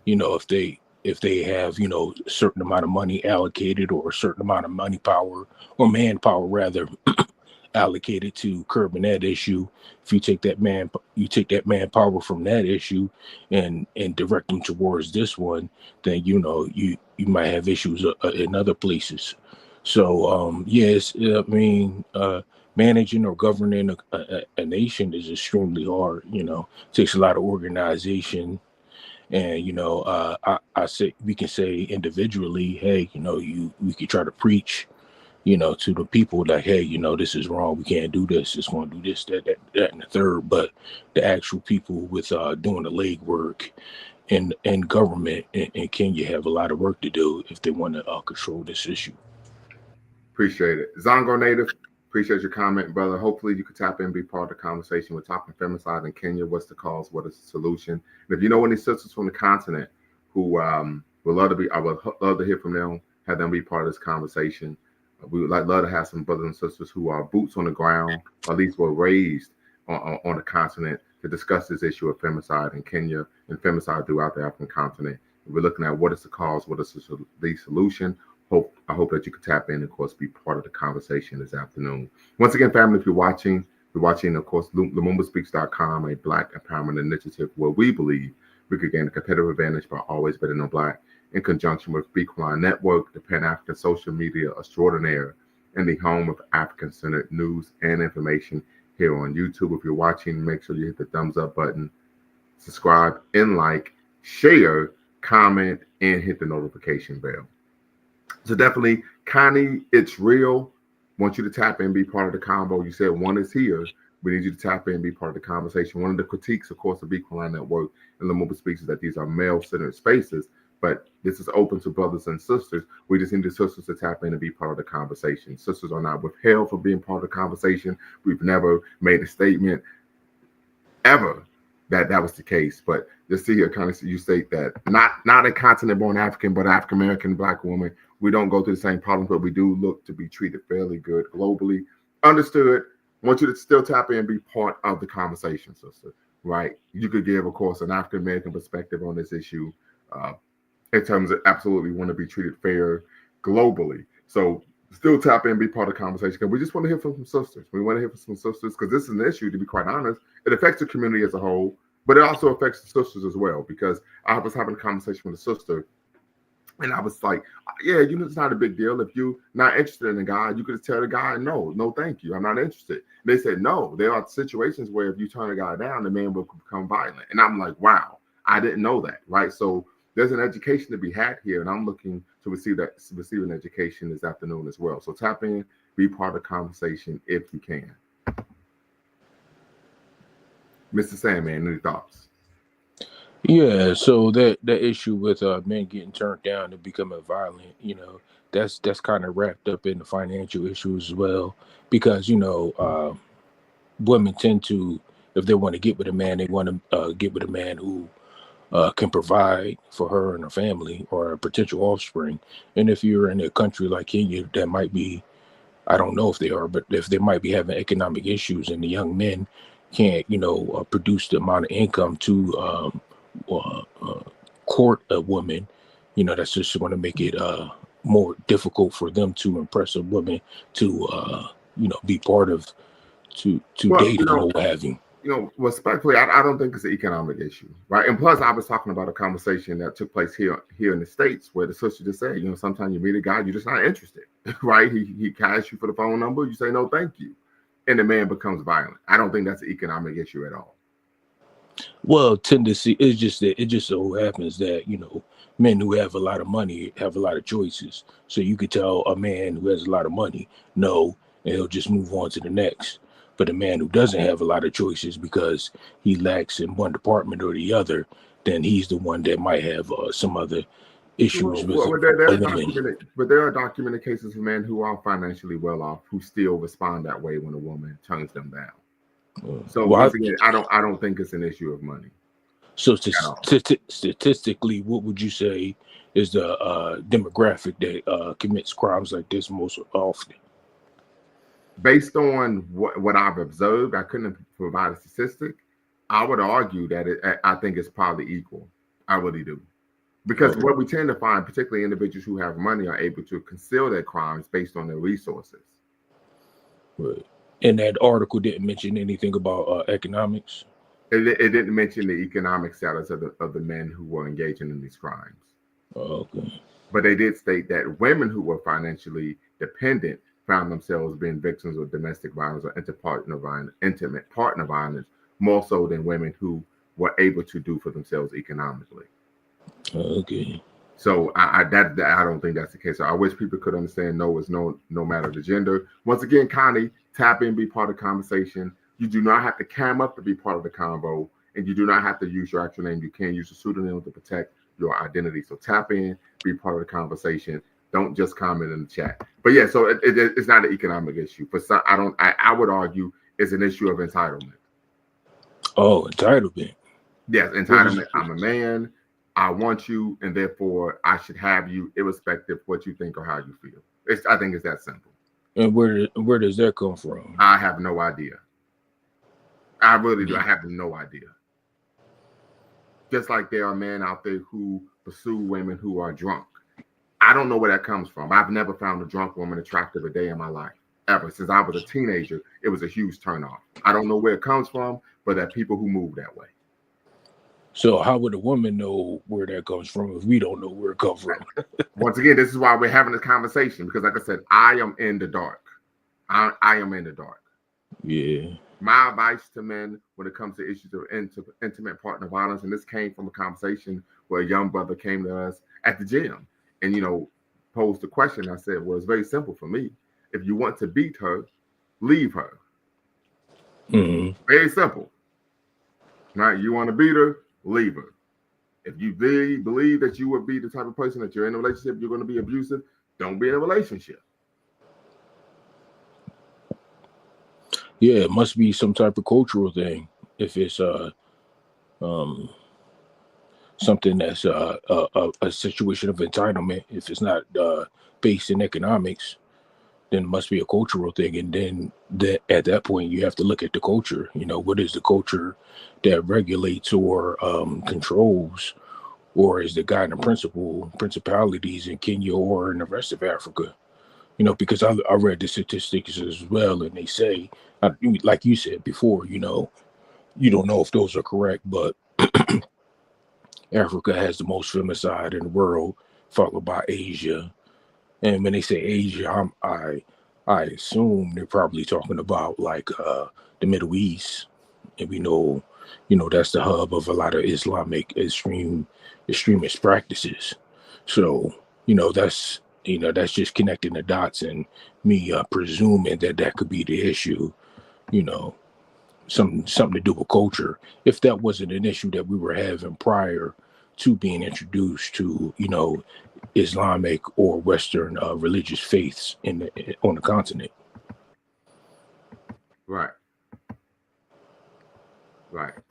[SPEAKER 2] If they have a certain amount of money allocated or a certain amount of money power or manpower rather allocated to curbing that issue. If you take that manpower from that issue and direct them towards this one, then you might have issues in other places. So yes, I mean, managing or governing a nation is extremely hard. Takes a lot of organization. And I say we can say individually, hey, we could try to preach to the people like, hey, this is wrong. We can't do this. It's going to do this, that, and the third. But the actual people with doing the legwork in government in Kenya have a lot of work to do if they want to control this issue.
[SPEAKER 1] Appreciate it. Zongo Native, appreciate your comment, brother. Hopefully you could tap in and be part of the conversation. We're talking femicide in Kenya. What's the cause? What is the solution? And if you know any sisters from the continent who would love to be, I would love to hear from them, have them be part of this conversation. We would love to have some brothers and sisters who are boots on the ground, or at least were raised on the continent to discuss this issue of femicide in Kenya and femicide throughout the African continent. We're looking at what is the cause, what is the solution. I hope that you can tap in and, of course, be part of the conversation this afternoon. Once again, family, if you're watching, of course, LumumbaSpeaks.com, a Black empowerment initiative where we believe we could gain a competitive advantage by always betting on Black, in conjunction with Beeline Network, the Pan African social media extraordinaire, and the home of African-centered news and information here on YouTube. If you're watching, make sure you hit the thumbs up button, subscribe and like, share, comment, and hit the notification bell. So definitely, Connie, it's real. Want you to tap in and be part of the combo. You said one is here. We need you to tap in and be part of the conversation. One of the critiques, of course, of Beeline Network and Lumumba Speaks is that these are male-centered spaces, but this is open to brothers and sisters. We just need the sisters to tap in and be part of the conversation. Sisters are not withheld from being part of the conversation. We've never made a statement ever that was the case. But just see here, kind of you state that not a continent-born African, but African American Black woman. We don't go through the same problems, but we do look to be treated fairly good globally. Understood. Want you to still tap in and be part of the conversation, sister. Right? You could give, of course, an African American perspective on this issue. In terms of absolutely want to be treated fair globally. So still tap in and be part of the conversation because we just want to hear from some sisters. We want to hear from some sisters because this is an issue, to be quite honest. It affects the community as a whole, but it also affects the sisters as well because I was having a conversation with a sister and I was like, yeah, it's not a big deal. If you're not interested in a guy, you could just tell the guy, no, thank you. I'm not interested. And they said, no, there are situations where if you turn a guy down, the man will become violent. And I'm like, wow, I didn't know that, right? So there's an education to be had here, and I'm looking to receive an education this afternoon as well. So tap in, be part of the conversation if you can. Mr. Sandman, any thoughts?
[SPEAKER 2] Yeah, so that issue with men getting turned down and becoming violent, that's kind of wrapped up in the financial issues as well, because women tend to, if they want to get with a man, they want to get with a man who can provide for her and her family or a potential offspring. And if you're in a country like Kenya that might be, I don't know if they are, but if they might be having economic issues and the young men can't, produce the amount of income to court a woman, that's just going to make it more difficult for them to impress a woman to, be part of to
[SPEAKER 1] Well,
[SPEAKER 2] dating or what have you.
[SPEAKER 1] respectfully, I don't think it's an economic issue, right? And plus, I was talking about a conversation that took place here in the States where the sister just said, sometimes you meet a guy, you're just not interested, right? He asks you for the phone number, you say no, thank you, and the man becomes violent. I don't think that's an economic issue at all.
[SPEAKER 2] Well, tendency it's just that it just so happens that men who have a lot of money have a lot of choices. So you could tell a man who has a lot of money no, and he'll just move on to the next. But a man who doesn't have a lot of choices because he lacks in one department or the other, then he's the one that might have some other issues with
[SPEAKER 1] There
[SPEAKER 2] a
[SPEAKER 1] are
[SPEAKER 2] woman.
[SPEAKER 1] documented cases of men who are financially well off who still respond that way when a woman turns them down. So
[SPEAKER 2] Well,
[SPEAKER 1] once again, I don't think it's an issue of money.
[SPEAKER 2] so statistically, what would you say is the demographic that commits crimes like this most often?
[SPEAKER 1] Based on what I've observed, I couldn't provide a statistic. I would argue that I think it's probably equal. I really do. Because what we tend to find, particularly individuals who have money, are able to conceal their crimes based on their resources.
[SPEAKER 2] Right. And that article didn't mention anything about economics.
[SPEAKER 1] It didn't mention the economic status of the men who were engaging in these crimes.
[SPEAKER 2] Okay.
[SPEAKER 1] But they did state that women who were financially dependent found themselves being victims of domestic violence or intimate partner violence more so than women who were able to do for themselves economically.
[SPEAKER 2] Okay.
[SPEAKER 1] So I don't think that's the case. So I wish people could understand no is no matter the gender. Once again, Connie, tap in, be part of the conversation. You do not have to cam up to be part of the convo, and you do not have to use your actual name. You can use a pseudonym to protect your identity. So tap in, be part of the conversation. Don't just comment in the chat. But yeah, so it's not an economic issue. For some, I would argue it's an issue of entitlement.
[SPEAKER 2] Oh, entitlement.
[SPEAKER 1] Yes, entitlement. I'm a man. I want you, and therefore I should have you, irrespective of what you think or how you feel. I think it's that simple.
[SPEAKER 2] And where does that come from?
[SPEAKER 1] I have no idea. I really do. I have no idea. Just like there are men out there who pursue women who are drunk. I don't know where that comes from. I've never found a drunk woman attractive a day in my life. Ever since I was a teenager, it was a huge turnoff. I don't know where it comes from, but there are people who move that way.
[SPEAKER 2] So how would a woman know where that comes from if we don't know where it comes from?
[SPEAKER 1] Once again, this is why we're having this conversation, because like I said, I am in the dark. I am in the dark.
[SPEAKER 2] Yeah.
[SPEAKER 1] My advice to men when it comes to issues of intimate partner violence, and this came from a conversation where a young brother came to us at the gym and, posed the question. I said, well, it's very simple for me. If you want to beat her, leave her.
[SPEAKER 2] Mm-hmm.
[SPEAKER 1] Very simple. Right? You want to beat her, leave her. If you believe that you would be the type of person that you're in a relationship, you're going to be abusive, don't be in a relationship.
[SPEAKER 2] Yeah, it must be some type of cultural thing. If it's something that's a situation of entitlement, if it's not based in economics, then it must be a cultural thing. And then at that point, you have to look at the culture. What is the culture that regulates or controls, or is the guiding principalities in Kenya or in the rest of Africa? Because I read the statistics as well, and they say, like you said before, you don't know if those are correct, but Africa has the most femicide in the world, followed by Asia. And when they say Asia, I assume they're probably talking about like the Middle East, and we know, that's the hub of a lot of Islamic extremist practices. So that's just connecting the dots and me presuming that could be the issue. Something to do with culture. If that wasn't an issue that we were having prior to being introduced to Islamic or Western religious faiths on the continent.
[SPEAKER 1] Right.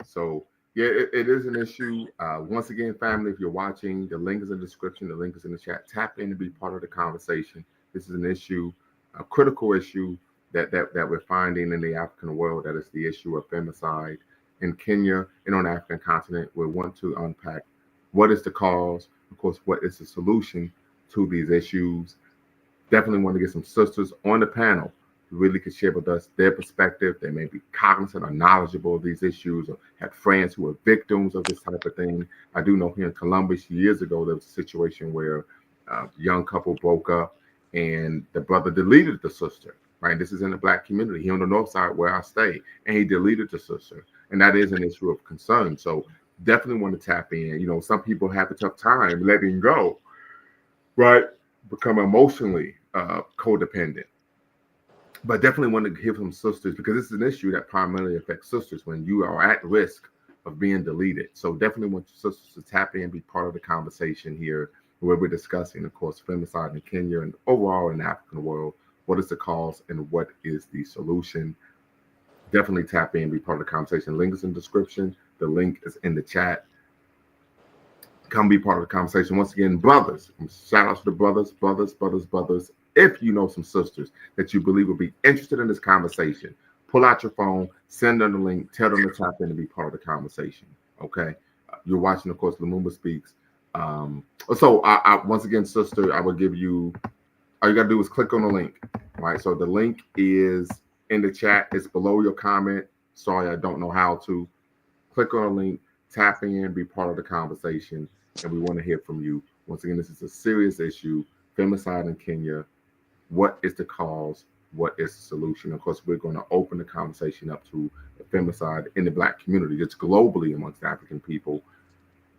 [SPEAKER 1] So Yeah, it is an issue. Once again, family, if you're watching, the link is in the description. The link is in the chat. Tap in to be part of the conversation. This is an issue, a critical issue that we're finding in the African world. That is the issue of femicide in Kenya and on the African continent. We want to unpack what is the cause, of course, what is the solution to these issues. Definitely want to get some sisters on the panel who really could share with us their perspective. They may be cognizant or knowledgeable of these issues or have friends who are victims of this type of thing. I do know here in Columbus years ago, there was a situation where a young couple broke up and the brother deleted the sister, right? This is in the Black community. He on the north side where I stay, and he deleted the sister. And that is an issue of concern. So definitely want to tap in. You know, some people have a tough time letting go, right? Become emotionally codependent. But definitely want to hear from sisters because this is an issue that primarily affects sisters when you are at risk of being deleted. So definitely want your sisters to tap in, be part of the conversation here where we're discussing, of course, femicide in Kenya and overall in the African world. What is the cause and what is the solution? Definitely tap in, be part of the conversation. Link is in the description. The link is in the chat. Come be part of the conversation. Once again, brothers, shout out to the brothers. If you know some sisters that you believe will be interested in this conversation, pull out your phone, send them the link, tell them to tap in and be part of the conversation. Okay. You're watching, of course, Lumumba Speaks. So I once again, sister, I will give you, all you got to do is click on the link. Right. So the link is in the chat. It's below your comment. Sorry, I don't know how to. Click on the link, tap in, be part of the conversation. And we want to hear from you. Once again, this is a serious issue. Femicide in Kenya. What is the cause? What is the solution? Of course, we're going to open the conversation up to femicide in the Black community, just globally amongst African people.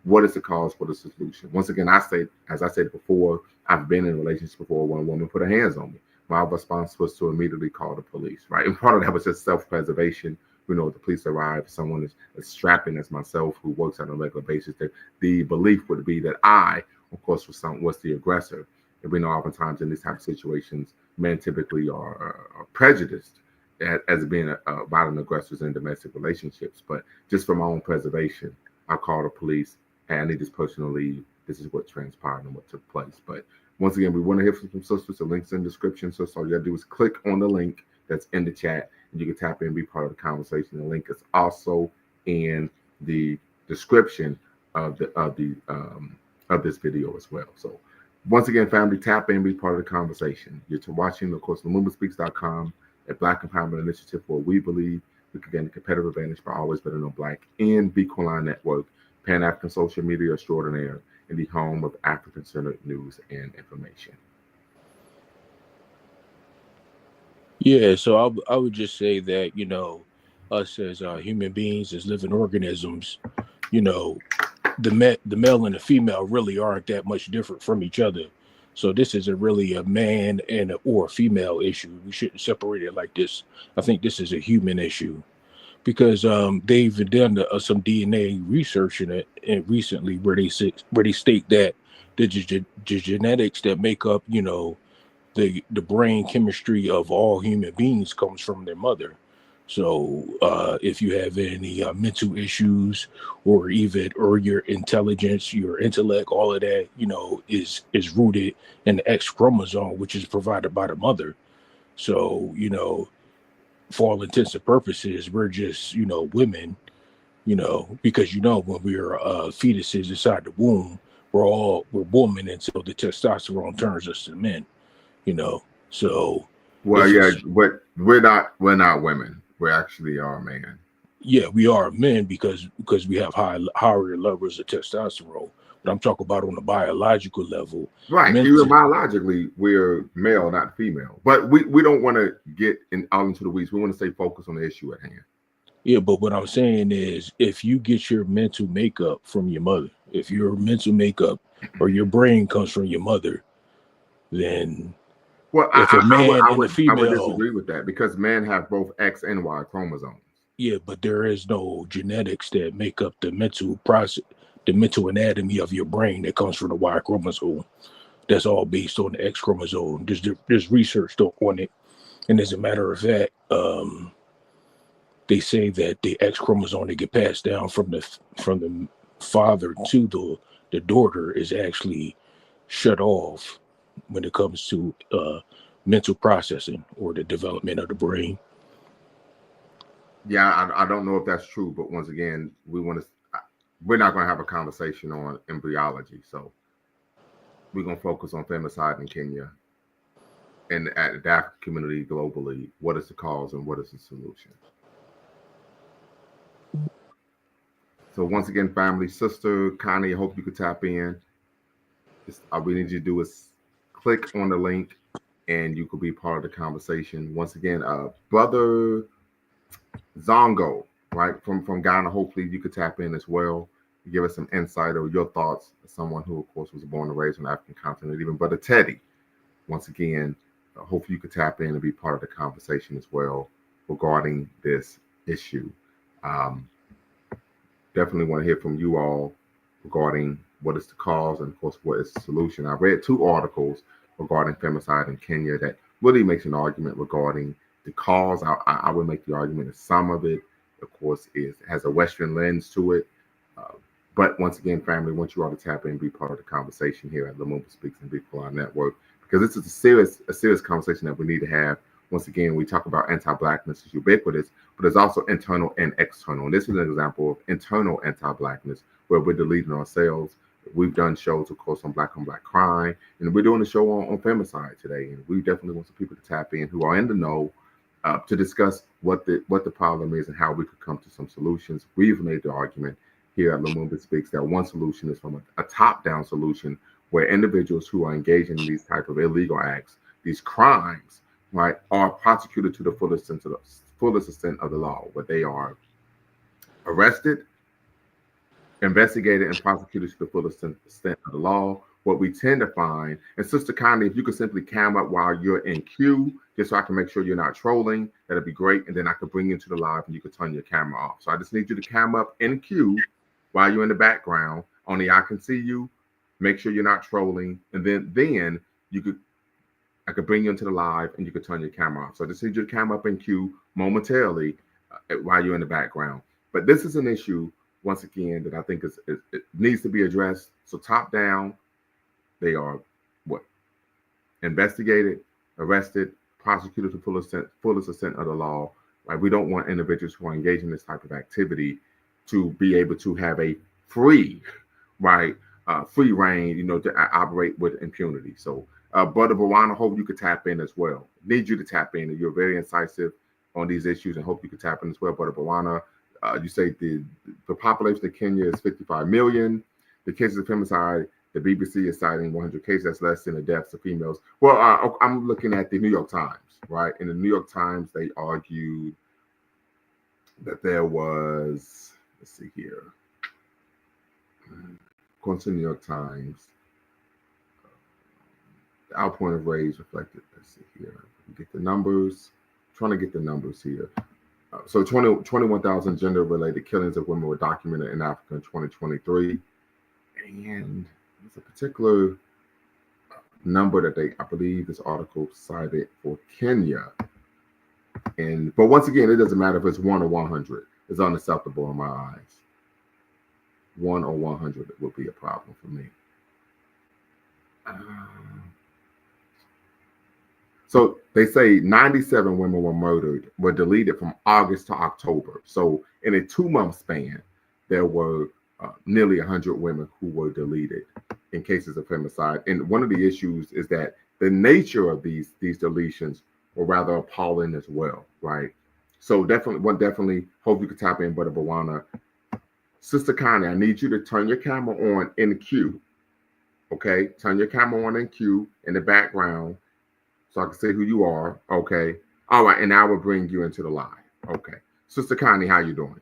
[SPEAKER 1] What is the cause? What is the solution? Once again, as I said before, I've been in relationships before when a woman put her hands on me. My response was to immediately call the police, right? And part of that was just self-preservation. You know, the police arrive, someone is as strapping as myself who works on a regular basis, that the belief would be that I, of course, was the aggressor. And we know oftentimes in these type of situations, men typically are prejudiced as being violent aggressors in domestic relationships. But just for my own preservation, I called the police and I need this person to leave. This is what transpired and what took place. But once again, we want to hear from some sisters. The link's in the description. So all you gotta do is click on the link that's in the chat and you can tap in and be part of the conversation. The link is also in the description of this video as well. So once again, family, tap in, be part of the conversation. You're watching, of course, LumumbaSpeaks.com, a Black Empowerment Initiative where we believe we can gain a competitive advantage by always betting on Black and Beacon Line Network, Pan-African social media extraordinaire, and the home of African-centered news and information.
[SPEAKER 2] Yeah, so I would just say that, you know, us as human beings, as living organisms, you know, the male and the female really aren't that much different from each other. So this isn't really a man or a female issue. We shouldn't separate it like this. I think this is a human issue because they've done some DNA research in it and recently where they state that the genetics that make up, you know, the brain chemistry of all human beings comes from their mother. So if you have any mental issues or your intelligence, your intellect, all of that, you know, is rooted in the X chromosome, which is provided by the mother. So, you know, for all intents and purposes, we're just, you know, women, you know, because, you know, when we're fetuses inside the womb, we're women until the testosterone turns us to men, you know. So
[SPEAKER 1] well, yeah, but we're not women. We actually are man.
[SPEAKER 2] Yeah, we are men because we have higher levels of testosterone. But I'm talking about on a biological level.
[SPEAKER 1] Right. Even biologically, we're male, not female. But we don't want to get out into the weeds. We want to stay focused on the issue at hand.
[SPEAKER 2] Yeah, but what I'm saying is if you get your mental makeup from your mother, if your mental makeup or your brain comes from your mother, then if a man and a female,
[SPEAKER 1] I would disagree with that because men have both X and Y chromosomes.
[SPEAKER 2] Yeah, but there is no genetics that make up the mental process, the mental anatomy of your brain that comes from the Y chromosome. That's all based on the X chromosome. There's research on it, and as a matter of fact, they say that the X chromosome that get passed down from the father to the daughter is actually shut off when it comes to mental processing or the development of the brain.
[SPEAKER 1] Yeah, I don't know if that's true, but once again, we're not going to have a conversation on embryology, so we're going to focus on femicide in Kenya and at the African community globally. What is the cause and what is the solution? So once again, family, sister Connie, I hope you could tap in. All we need you to do is click on the link and you could be part of the conversation. Once again, brother Zongo, right, from Ghana, hopefully you could tap in as well. Give us some insight or your thoughts as someone who, of course, was born and raised on the African continent. Even Brother Teddy, once again, hopefully you could tap in and be part of the conversation as well regarding this issue. Definitely want to hear from you all regarding what is the cause and, of course, what is the solution. I read 2 articles regarding femicide in Kenya that really makes an argument regarding the cause. I would make the argument that some of it, of course, has a Western lens to it. But once again, family, I want you all to tap in and be part of the conversation here at Lumumba Speaks and Big Fly Network, because this is a serious conversation that we need to have. Once again, we talk about anti-Blackness is ubiquitous, but there's also internal and external. And this is an example of internal anti-Blackness where we're deleting ourselves. We've done shows, of course, on Black crime, and we're doing a show on femicide today. And we definitely want some people to tap in who are in the know to discuss what the problem is and how we could come to some solutions. We've made the argument here at Lumumba Speaks that one solution is from a top-down solution where individuals who are engaged in these type of illegal acts, these crimes, right, are prosecuted to the fullest extent of the law, where they are arrested, investigated, and prosecuted to the fullest extent of the law. What we tend to find, and Sister Connie, if you could simply cam up while you're in queue, just so I can make sure you're not trolling, that'd be great. And then I could bring you into the live and you could turn your camera off. So I just need you to cam up in queue while you're in the background. Only I can see you. Make sure you're not trolling. And then I could bring you into the live and you could turn your camera off. So I just need you to cam up in queue momentarily while you're in the background. But this is an issue, once again, that I think it needs to be addressed. So top down, they are investigated, arrested, prosecuted to fullest extent of the law. Right? We don't want individuals who are engaged in this type of activity to be able to have a free reign, to operate with impunity. So, Brother Bawana, hope you could tap in as well. Need you to tap in. You're very incisive on these issues, and hope you could tap in as well, Brother Bawana. You say the population of Kenya is 55 million. The cases of femicide, the BBC is citing 100 cases. That's less than the deaths of females. Well, I'm looking at the New York Times, right? In the New York Times, they argued that there was, let's see here, according to the New York Times, the outpouring of rage reflected, let's see here, get the numbers, trying to get the numbers here. So 21,000 gender-related killings of women were documented in Africa in 2023. And there's a particular number that I believe this article cited for Kenya. But once again, it doesn't matter if it's 1 or 100. It's unacceptable in my eyes. 1 or 100 would be a problem for me. So they say 97 women were deleted from August to October. So in a 2-month span, there were nearly 100 women who were deleted in cases of femicide. And one of the issues is that the nature of these deletions were rather appalling as well, right? So definitely hope you could tap in, Brother Bawana. Sister Connie, I need you to turn your camera on in the queue. Okay, turn your camera on in queue in the background so I can see who you are. Okay, all right, and I will bring you into the live. Okay, Sister Connie, how you doing?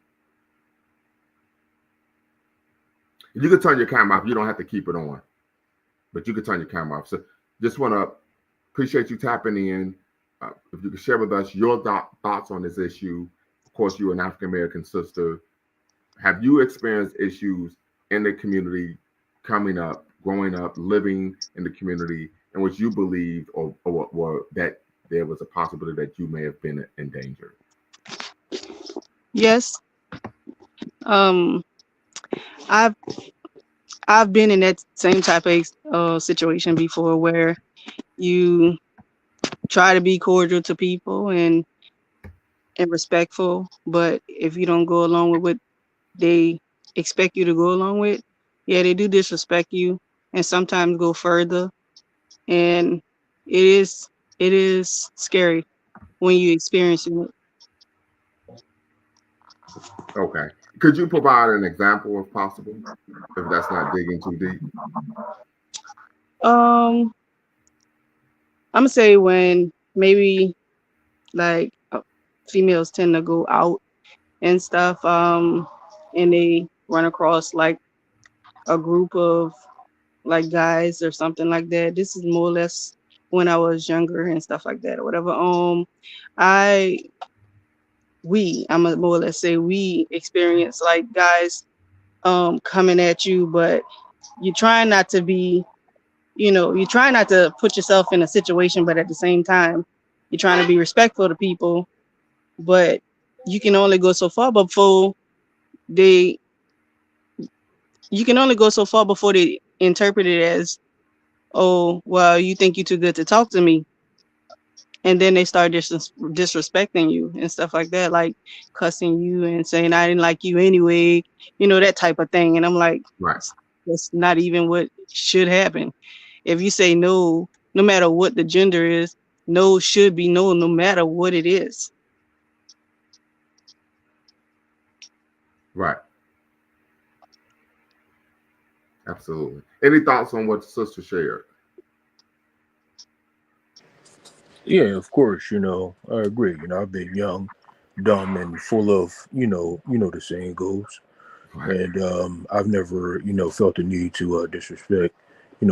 [SPEAKER 1] You can turn your camera off. You don't have to keep it on, but you can turn your camera off. So just want to appreciate you tapping in. If you could share with us your thoughts on this issue. Of course, you're an African-American sister. Have you experienced issues in the community growing up, living in the community, in which you believed or that there was a possibility that you may have been in danger?
[SPEAKER 3] Yes. Um, I've I've been in that same type of situation before where you try to be cordial to people and respectful, but if you don't go along with what they expect you to go along with, yeah, they do disrespect you and sometimes go further. And it is scary when you experience it.
[SPEAKER 1] Okay. Could you provide an example if possible? If that's not digging too deep.
[SPEAKER 3] Um, I'm gonna say when maybe like females tend to go out and stuff, and they run across like a group of like guys or something like that. This is more or less when I was younger and stuff like that or whatever. I I'm gonna more or less say we experience like guys coming at you, but you try not to be, you try not to put yourself in a situation, but at the same time, you're trying to be respectful to people, but you can only go so far before they you can only go so far before they interpret it as, oh, well, you think you're too good to talk to me. And then they start disrespecting you and stuff like that, like cussing you and saying, I didn't like you anyway, that type of thing. And I'm like,
[SPEAKER 1] Right.
[SPEAKER 3] that's not even what should happen. If you say no, no matter what the gender is, no should be no, no matter what it is.
[SPEAKER 1] Right. Absolutely. Any thoughts on what the sister shared?
[SPEAKER 2] Yeah, of course. I agree. I've been young, dumb, and full of the saying goes.
[SPEAKER 1] Right.
[SPEAKER 2] And I've never felt the need to disrespect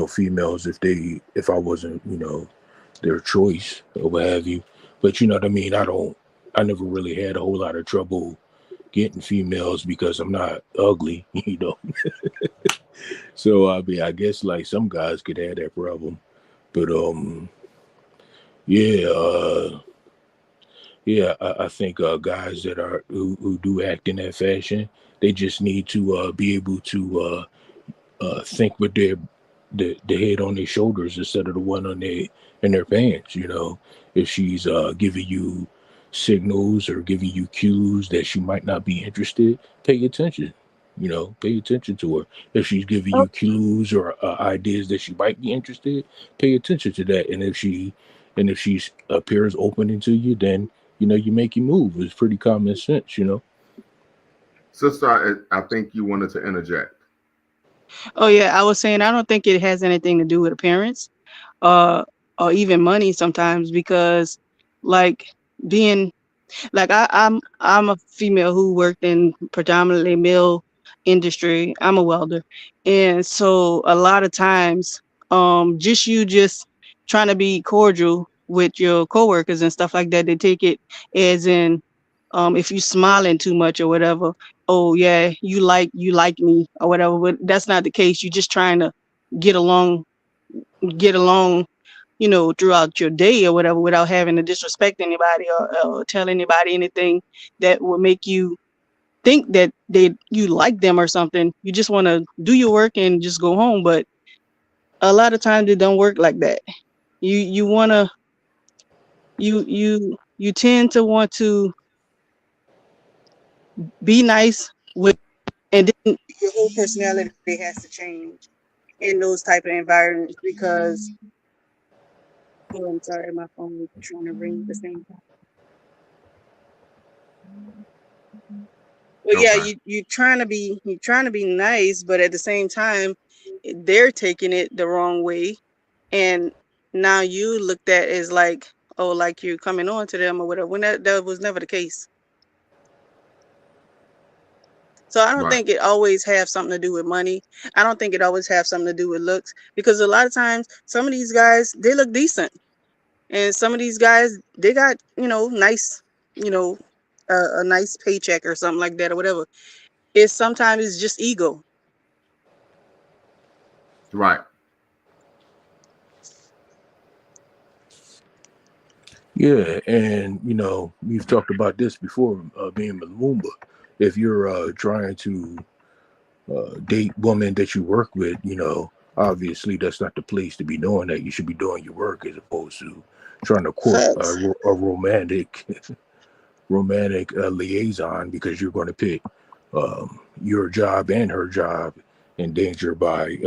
[SPEAKER 2] females if I wasn't their choice or what have you. But you know what I mean. I never really had a whole lot of trouble getting females because I'm not ugly. So I mean, I guess like some guys could have that problem, but yeah, yeah, I think guys who do act in that fashion, they just need to be able to think with the head on their shoulders instead of the one on their in their pants. If she's giving you signals or giving you cues that she might not be interested, pay attention. Pay attention to her. If she's giving
[SPEAKER 3] Oh,
[SPEAKER 2] you cues or ideas that she might be interested, pay attention to that. And if she appears opening to you, then you make your move. It's pretty common sense.
[SPEAKER 1] Sister, I think you wanted to interject.
[SPEAKER 3] oh yeah, I was saying I don't think it has anything to do with appearance, uh, or even money sometimes because, like, being like I'm a female who worked in predominantly male industry. I'm a welder, and so a lot of times, just trying to be cordial with your coworkers and stuff like that, they take it as in, if you smiling too much or whatever, oh yeah, you like me or whatever. But that's not the case. You're just trying to get along, get along, throughout your day or whatever without having to disrespect anybody or tell anybody anything that will make you think that you like them or something. You just want to do your work and just go home. But a lot of times it don't work like that. You want to, you tend to want to be nice with, and then your whole personality has to change in those type of environments because, oh, I'm sorry, my phone is trying to ring at the same time. Well, yeah,
[SPEAKER 1] Okay.
[SPEAKER 3] you trying to be nice, but at the same time, they're taking it the wrong way, and now you looked at as like, oh, like you're coming on to them or whatever. When that was never the case. So I don't
[SPEAKER 1] Right.
[SPEAKER 3] think it always have something to do with money. I don't think it always have something to do with looks because a lot of times some of these guys they look decent, and some of these guys they got nice, you know, a nice paycheck or something like that or whatever. It's sometimes it's just ego.
[SPEAKER 1] Right.
[SPEAKER 2] Yeah, and we've talked about this before, being Lumumba. If you're trying to date women that you work with, obviously that's not the place to be doing that. You should be doing your work as opposed to trying to court
[SPEAKER 3] Facts.
[SPEAKER 2] a romantic liaison, because you're going to put your job and her job in danger by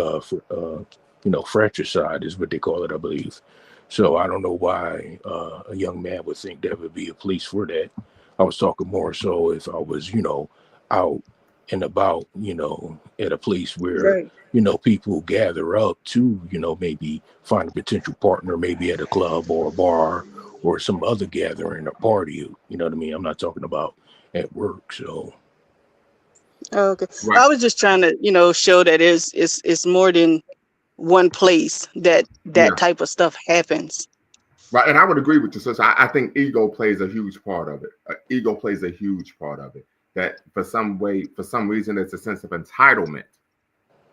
[SPEAKER 2] fratricide is what they call it, I believe. So I don't know why a young man would think there would be a police for that. I was talking more so if I was out and about, at a place where
[SPEAKER 3] Right.
[SPEAKER 2] people gather up to maybe find a potential partner, maybe at a club or a bar or some other gathering or party. You know what I mean? I'm not talking about at work. So
[SPEAKER 3] Okay.
[SPEAKER 1] Right.
[SPEAKER 3] I was just trying to, show that it's more than one place that
[SPEAKER 1] Yeah.
[SPEAKER 3] that type of stuff happens.
[SPEAKER 1] Right. And I would agree with you, sister. I think ego plays a huge part of it. Ego plays a huge part of it. That for some reason, it's a sense of entitlement,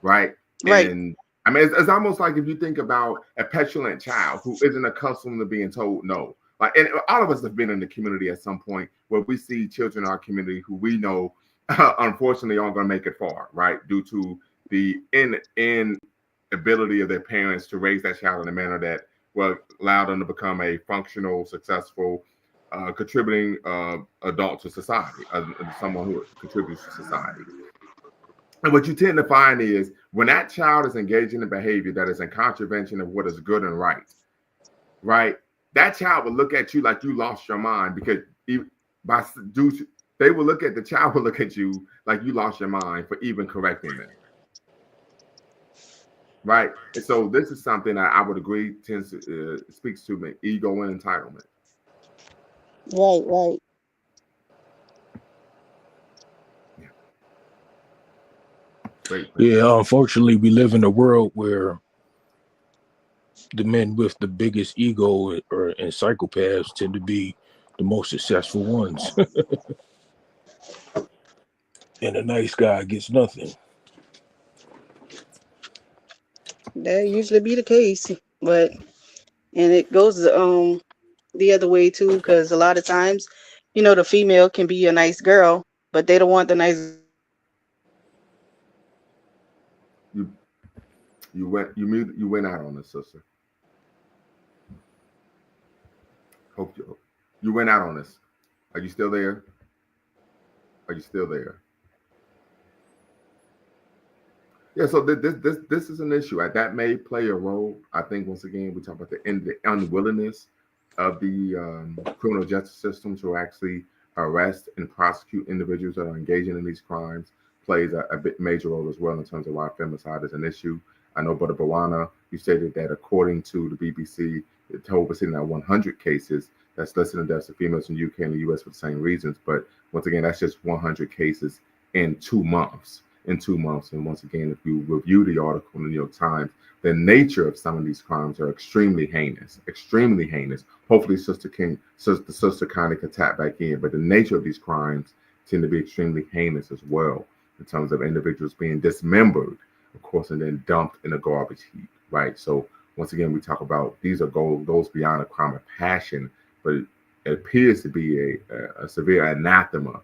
[SPEAKER 1] right?
[SPEAKER 3] Right.
[SPEAKER 1] And I mean, it's almost like if you think about a petulant child who isn't accustomed to being told no. Like, and all of us have been in the community at some point where we see children in our community who we know, unfortunately, aren't going to make it far, right? Due to the inability of their parents to raise that child in a manner that will allow them to become a functional, successful, contributing adult to society, someone who contributes to society. And what you tend to find is when that child is engaging in behavior that is in contravention of what is good and right? That child will look at you like you lost your mind because by due to, they will look at the child will look at you like you lost your mind for even correcting them, right? And so this is something that I would agree tends to speaks to me ego and entitlement.
[SPEAKER 3] Right. Right.
[SPEAKER 1] Yeah, great point.
[SPEAKER 2] yeah, unfortunately, we live in a world where the men with the biggest ego and psychopaths tend to be the most successful ones, and a nice guy gets nothing.
[SPEAKER 3] That usually be the case, but and it goes the other way too, because a lot of times, the female can be a nice girl, but they don't want the nice guy to be successful.
[SPEAKER 1] You you went out on this, sister. Hope you went out on this. Are you still there? Are you still there? Yeah, so this is an issue. That may play a role. I think once again we talk about the unwillingness of the criminal justice system to actually arrest and prosecute individuals that are engaging in these crimes plays a bit major role as well in terms of why femicide is an issue. I know, Brother Bawana, you stated that according to the BBC, it told us in that 100 cases that's listed in deaths of females in the UK and the US for the same reasons. But once again, that's just 100 cases in 2 months in 2 months. And once again, if you review the article in the New York Times, the nature of some of these crimes are extremely heinous, extremely heinous. Hopefully, Sister Connie can tap back in, but the nature of these crimes tend to be extremely heinous as well, in terms of individuals being dismembered, of course, and then dumped in a garbage heap, right? So once again, we talk about these are goes beyond a crime of passion, but it appears to be a severe anathema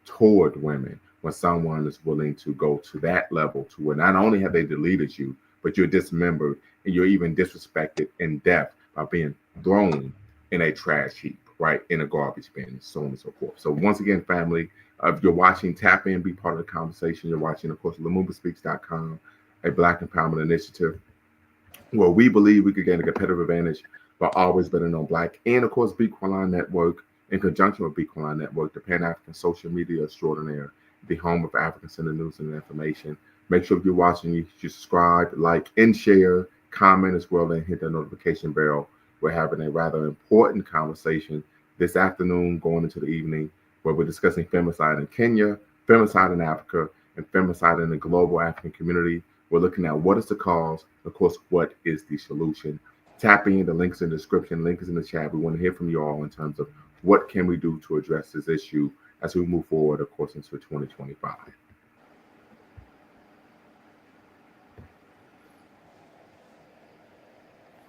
[SPEAKER 1] toward women when someone is willing to go to that level to where not only have they deleted you, but you're dismembered and you're even disrespected in death by being thrown in a trash heap, right? In a garbage bin, so on and so forth. So once again, family, if you're watching, tap in, be part of the conversation. You're watching, of course, LumumbaSpeaks.com, a Black empowerment initiative where we believe we could gain a competitive advantage by always betting on Black. And of course, Bequaline Network, in conjunction with Bequaline Network, the Pan African social media extraordinaire, the home of African Center news and information. Make sure if you're watching, you subscribe, like, and share, comment as well, and hit the notification bell. We're having a rather important conversation this afternoon, going into the evening, where we're discussing femicide in Kenya, femicide in Africa, and femicide in the global African community. We're looking at what is the cause, of course, what is the solution. Tap in, the links in the description, link is in the chat. We want to hear from you all in terms of what can we do to address this issue as we move forward, of course, into 2025.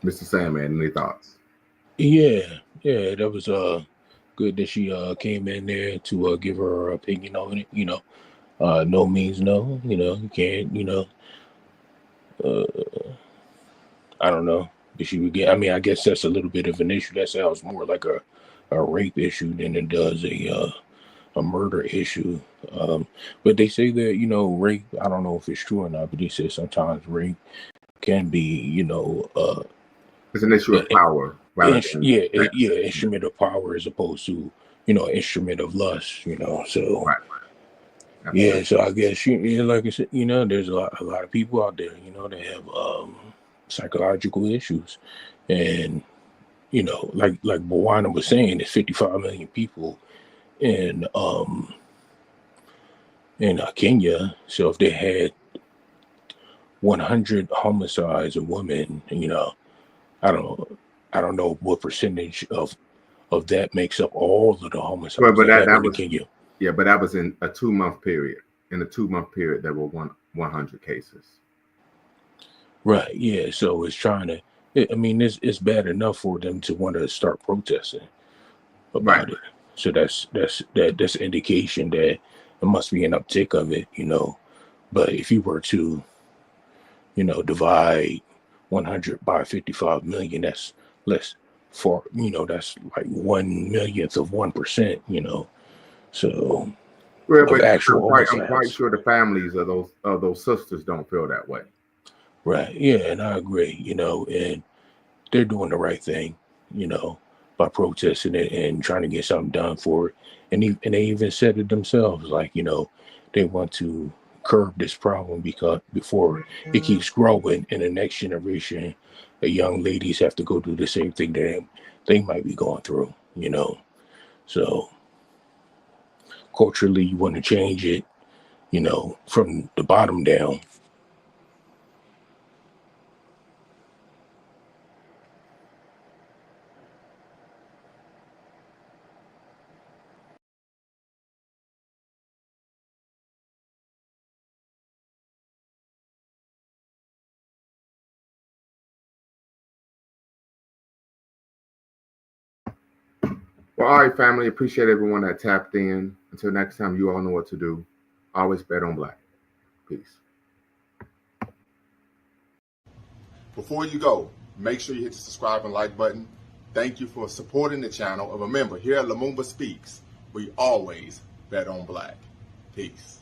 [SPEAKER 1] Mr. Sandman, any thoughts?
[SPEAKER 2] Yeah, yeah, that was good that she came in there to give her opinion on it. No means no. You can't. Uh, I don't know. But she would get. I mean, I guess that's a little bit of an issue. That sounds more like a rape issue than it does a murder issue. But they say that rape. I don't know if it's true or not, but they say sometimes rape can be
[SPEAKER 1] It's an issue of power rather than sex.
[SPEAKER 2] instrument of power as opposed to instrument of lust. So
[SPEAKER 1] Right.
[SPEAKER 2] yeah,
[SPEAKER 1] Absolutely.
[SPEAKER 2] so I guess like I said, there's a lot of people out there, that have psychological issues, and like Bwana was saying, there's 55 million people in Kenya. So if they had 100 homicides of women, I don't I don't know what percentage of that makes up all of the
[SPEAKER 1] Well,
[SPEAKER 2] homicides
[SPEAKER 1] but
[SPEAKER 2] that
[SPEAKER 1] that
[SPEAKER 2] happen in
[SPEAKER 1] was
[SPEAKER 2] Kenya.
[SPEAKER 1] but that was in a 2 month period. In a 2 month period, there were 100 cases.
[SPEAKER 2] Right. Yeah. So it's trying to. I mean, it's bad enough for them to want to start protesting
[SPEAKER 1] Right.
[SPEAKER 2] about it. So that's an indication that there must be an uptick of it. But if you were to divide 100 by 55 million, that's less for that's like 1 millionth of 1%. So
[SPEAKER 1] Well,
[SPEAKER 2] of
[SPEAKER 1] but
[SPEAKER 2] actual
[SPEAKER 1] I'm quite
[SPEAKER 2] homicides.
[SPEAKER 1] sure the families of those sisters don't feel that way.
[SPEAKER 2] Right. Yeah, and I agree. And they're doing the right thing, you know, by protesting it and trying to get something done for it. And they even said it themselves, like, they want to curb this problem because before it keeps growing in the next generation, the young ladies have to go through the same thing that they might be going through. So culturally, you want to change it, from the bottom down.
[SPEAKER 1] Well, all right, family. Appreciate everyone that tapped in. Until next time, you all know what to do. Always bet on black. Peace. Before you go, make sure you hit the subscribe and like button. Thank you for supporting the channel. And remember, here at Lumumba Speaks, we always bet on black. Peace.